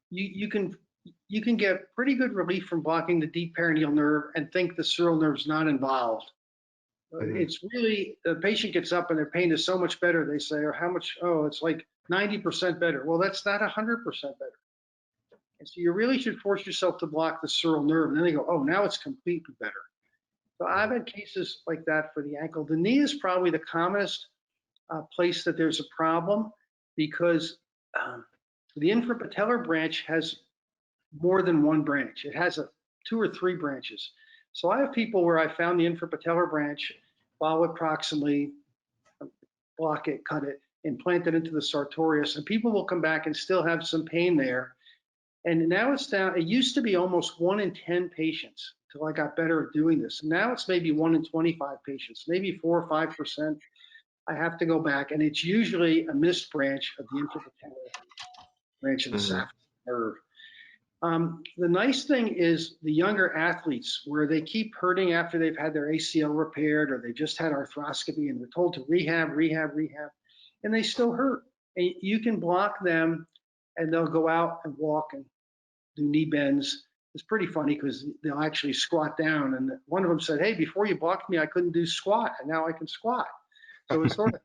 B: you can get pretty good relief from blocking the deep perineal nerve and think the sural nerve's not involved. It's really, the patient gets up and their pain is so much better, they say, or how much, oh, it's like 90% better. Well, that's not 100% better. And so you really should force yourself to block the sural nerve. And then they go, oh, now it's completely better. So I've had cases like that for the ankle. The knee is probably the commonest place that there's a problem, because the infrapatellar branch has more than one branch. It has 2 or 3 branches. So I have people where I found the infrapatellar branch, follow it proximally, block it, cut it, implant it into the sartorius, and people will come back and still have some pain there. And now it's down, it used to be almost 1 in 10 patients until I got better at doing this. Now it's maybe 1 in 25 patients, maybe 4 or 5%. I have to go back, and it's usually a missed branch of the infrapatellar branch of the saphenous nerve. The nice thing is the younger athletes, where they keep hurting after they've had their ACL repaired, or they just had arthroscopy and they're told to rehab, and they still hurt. And you can block them and they'll go out and walk and do knee bends it's pretty funny because they'll actually squat down. And one of them said, "Hey, before you blocked me, I couldn't do squat, and now I can squat." So it's sort of,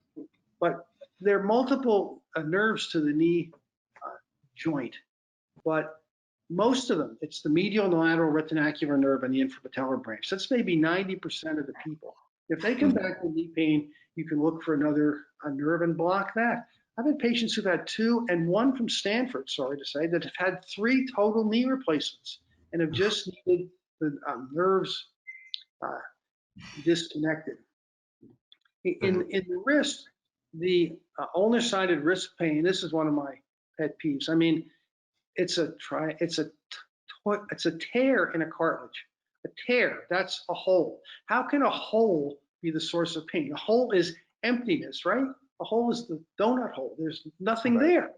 B: but there are multiple nerves to the knee joint, but most of them, it's the medial and the lateral retinacular nerve and the infrapatellar branch. That's maybe 90% of the people. If they come back with knee pain, you can look for another nerve and block that. I've had patients who've had 2 and 1 from Stanford, sorry to say, that have had 3 total knee replacements and have just needed the nerves disconnected. In the wrist, the ulnar-sided wrist pain, this is one of my pet peeves. I mean, it's a tear in a cartilage. A tear, that's a hole. How can a hole be the source of pain? A hole is emptiness, right? A hole is the donut hole. There's nothing there.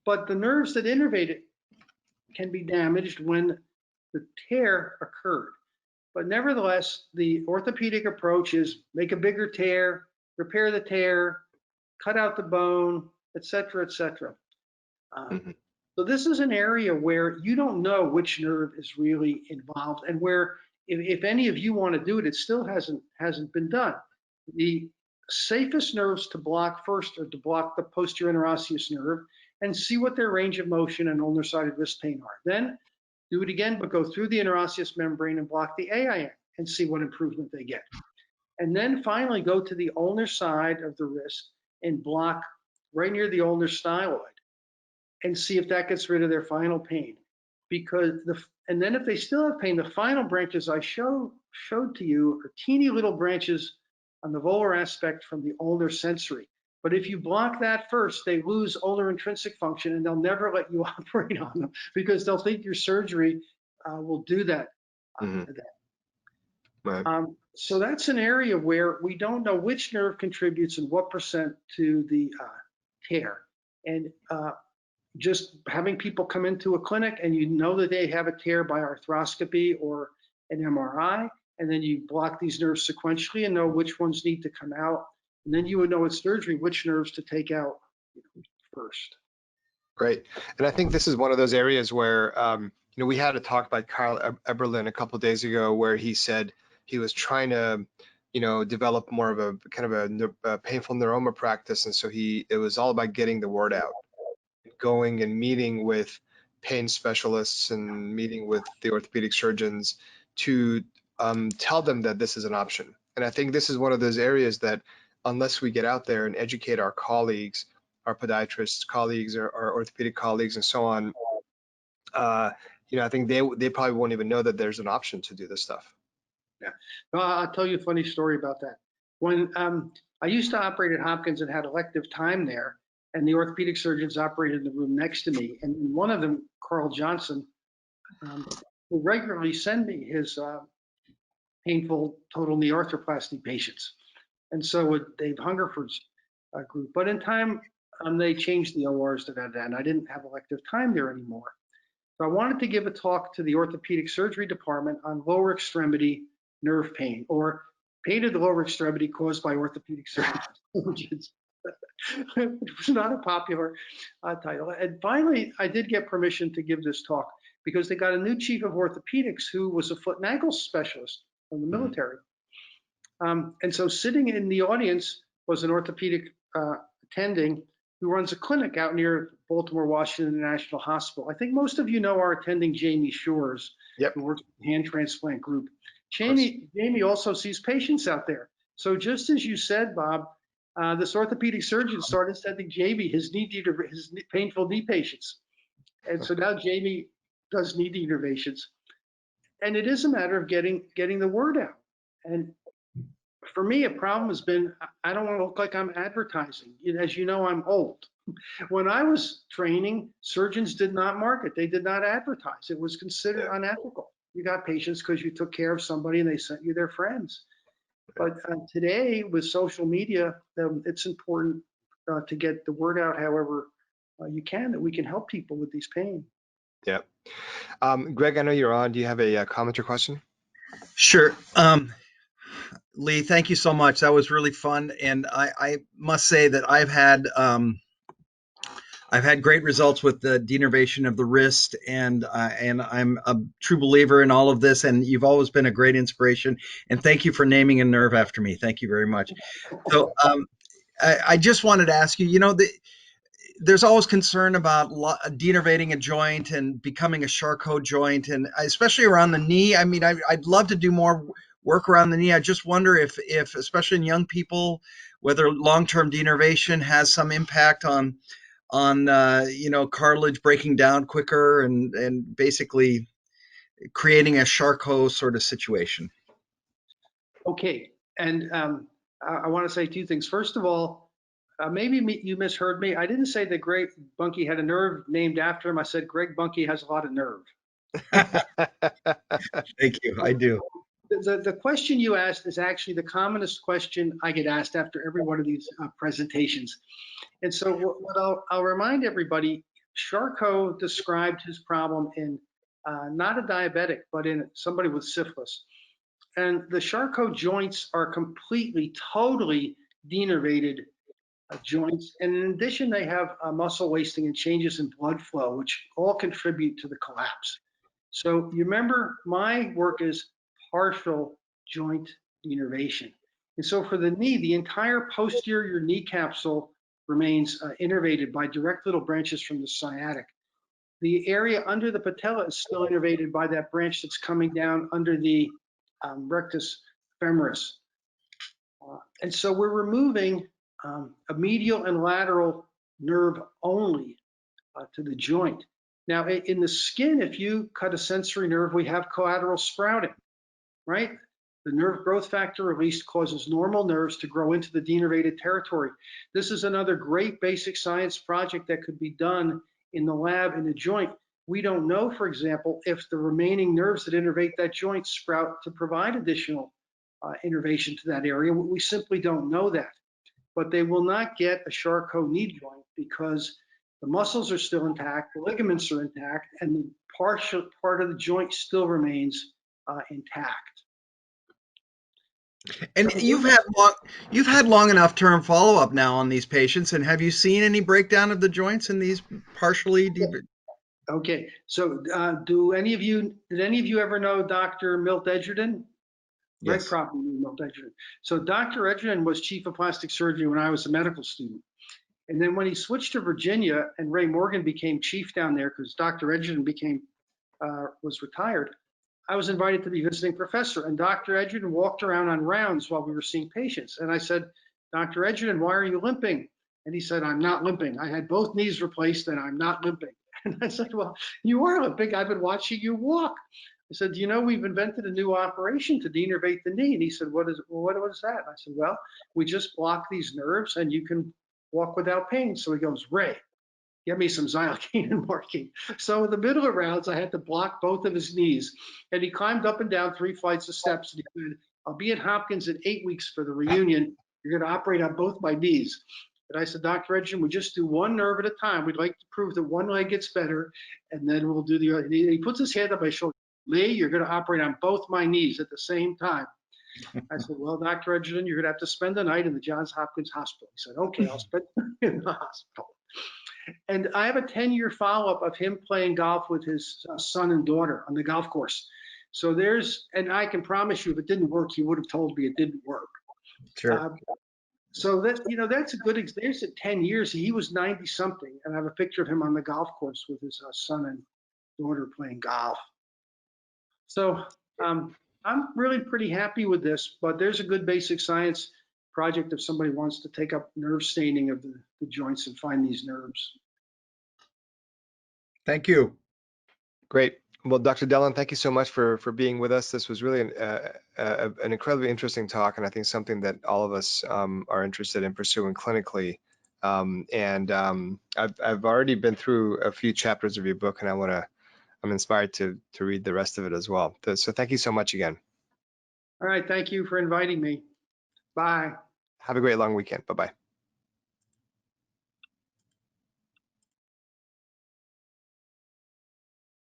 B: But the nerves that innervate it can be damaged when the tear occurred. But nevertheless, the orthopedic approach is make a bigger tear, repair the tear, cut out the bone, et cetera, et cetera. So this is an area where you don't know which nerve is really involved, and where if any of you want to do it, it still hasn't been done. The safest nerves to block first are to block the posterior interosseous nerve and see what their range of motion and ulnar-sided wrist pain are. Then do it again, but go through the interosseous membrane and block the AIN and see what improvement they get. And then finally go to the ulnar side of the wrist and block right near the ulnar styloid and see if that gets rid of their final pain. And then if they still have pain, the final branches I showed to you are teeny little branches on the volar aspect from the ulnar sensory. But if you block that first, they lose ulnar intrinsic function and they'll never let you operate on them because they'll think your surgery will do that. So that's an area where we don't know which nerve contributes and what percent to the tear. And just having people come into a clinic and you know that they have a tear by arthroscopy or an MRI, and then you block these nerves sequentially and know which ones need to come out. And then you would know at surgery which nerves to take out first.
A: Great. And I think this is one of those areas where, we had a talk by Kyle Eberlin a couple of days ago where he said he was trying to, develop more of a kind of a painful neuroma practice. And so it was all about getting the word out, going and meeting with pain specialists and meeting with the orthopedic surgeons to tell them that this is an option. And I think this is one of those areas that unless we get out there and educate our colleagues, our podiatrists colleagues, our orthopedic colleagues, and so on, I think they probably won't even know that there's an option to do this stuff.
B: Yeah, well, I'll tell you a funny story about that. When I used to operate at Hopkins and had elective time there, and the orthopedic surgeons operated in the room next to me, and one of them, Carl Johnson, will regularly send me his painful total knee arthroplasty patients. And so would Dave Hungerford's group. But in time, they changed the ORs to that, and I didn't have elective time there anymore. So I wanted to give a talk to the orthopedic surgery department on lower extremity nerve pain, or pain of the lower extremity caused by orthopedic surgeons. It was not a popular title. And finally, I did get permission to give this talk because they got a new chief of orthopedics who was a foot and ankle specialist from the military. And so sitting in the audience was an orthopedic attending who runs a clinic out near Baltimore Washington National Hospital. I think most of you know our attending, Jamie Shores, who works with the hand transplant group. Jamie also sees patients out there. So just as you said, Bob, this orthopedic surgeon started sending Jamie his painful knee patients. And so now Jamie does knee denervations. And it is a matter of getting the word out. And for me, a problem has been, I don't want to look like I'm advertising. As you know, I'm old. When I was training, surgeons did not market. They did not advertise. It was considered unethical. You got patients because you took care of somebody and they sent you their friends. But today, with social media, it's important to get the word out however you can, that we can help people with these pain.
A: Yeah. Greg, I know you're on. Do you have a comment or question?
F: Sure. Lee, thank you so much. That was really fun. And I must say that I've I've had great results with the denervation of the wrist, and I'm a true believer in all of this. And you've always been a great inspiration. And thank you for naming a nerve after me. Thank you very much. So I just wanted to ask you. There's always concern about denervating a joint and becoming a Charcot joint, and especially around the knee. I mean, I'd love to do more work around the knee. I just wonder if especially in young people, whether long-term denervation has some impact on cartilage breaking down quicker and basically creating a Charcot sort of situation.
B: Okay, and I want to say two things. First of all, maybe you misheard me. I didn't say that Greg Buncke had a nerve named after him. I said Greg Buncke has a lot of nerve.
F: Thank you. I do.
B: The question you asked is actually the commonest question I get asked after every one of these presentations. And so what I'll remind everybody, Charcot described his problem in not a diabetic, but in somebody with syphilis. And the Charcot joints are completely, totally denervated joints. And in addition, they have muscle wasting and changes in blood flow, which all contribute to the collapse. So you remember, my work is partial joint denervation. And so for the knee, the entire posterior knee capsule remains innervated by direct little branches from the sciatic. The area under the patella is still innervated by that branch that's coming down under the rectus femoris. And so we're removing a medial and lateral nerve only to the joint. Now, in the skin, if you cut a sensory nerve, we have collateral sprouting, right? The nerve growth factor released causes normal nerves to grow into the denervated territory. This is another great basic science project that could be done in the lab in the joint. We don't know, for example, if the remaining nerves that innervate that joint sprout to provide additional innervation to that area. We simply don't know that. But they will not get a Charcot knee joint because the muscles are still intact, the ligaments are intact, and the partial part of the joint still remains intact.
F: And you've had long enough term follow up now on these patients, and have you seen any breakdown of the joints in these partially?
B: Okay, so did any of you ever know Dr. Milt Edgerton? Very
A: Yes.
B: properly, Milt Edgerton. So Dr. Edgerton was chief of plastic surgery when I was a medical student. And then when he switched to Virginia and Ray Morgan became chief down there because Dr. Edgerton was retired, I was invited to be visiting professor. And Dr. Edgerton walked around on rounds while we were seeing patients. And I said, Dr. Edgerton, why are you limping? And he said, I'm not limping. I had both knees replaced and I'm not limping. And I said, well, you are limping. I've been watching you walk. I said, you know, we've invented a new operation to denervate the knee. And he said, what is that? And I said, well, we just block these nerves and you can walk without pain. So he goes, Ray, get me some xylocaine and morphine. So in the middle of rounds, I had to block both of his knees. And he climbed up and down 3 flights of steps. And he said, I'll be at Hopkins in 8 weeks for the reunion. You're going to operate on both my knees. And I said, Dr. Edgerton, we just do one nerve at a time. We'd like to prove that one leg gets better, and then we'll do the other. He puts his hand on my shoulder. Lee, you're going to operate on both my knees at the same time. I said, well, Dr. Edgerton, you're going to have to spend the night in the Johns Hopkins Hospital. He said, okay, I'll spend the night in the hospital. And I have a 10-year follow-up of him playing golf with his son and daughter on the golf course. So and I can promise you, if it didn't work, he would have told me it didn't work.
F: Sure.
B: So that's a good, there's at 10 years, he was 90 something. And I have a picture of him on the golf course with his son and daughter playing golf. So I'm really pretty happy with this, but there's a good basic science project if somebody wants to take up nerve staining of the joints and find these nerves.
F: Thank you.
A: Great. Well, Dr. Dellon, thank you so much for being with us. This was really an incredibly interesting talk, and I think something that all of us are interested in pursuing clinically. I've already been through a few chapters of your book, and I'm inspired to read the rest of it as well. So thank you so much again.
B: All right, thank you for inviting me. Bye.
A: Have a great long weekend. Bye-bye.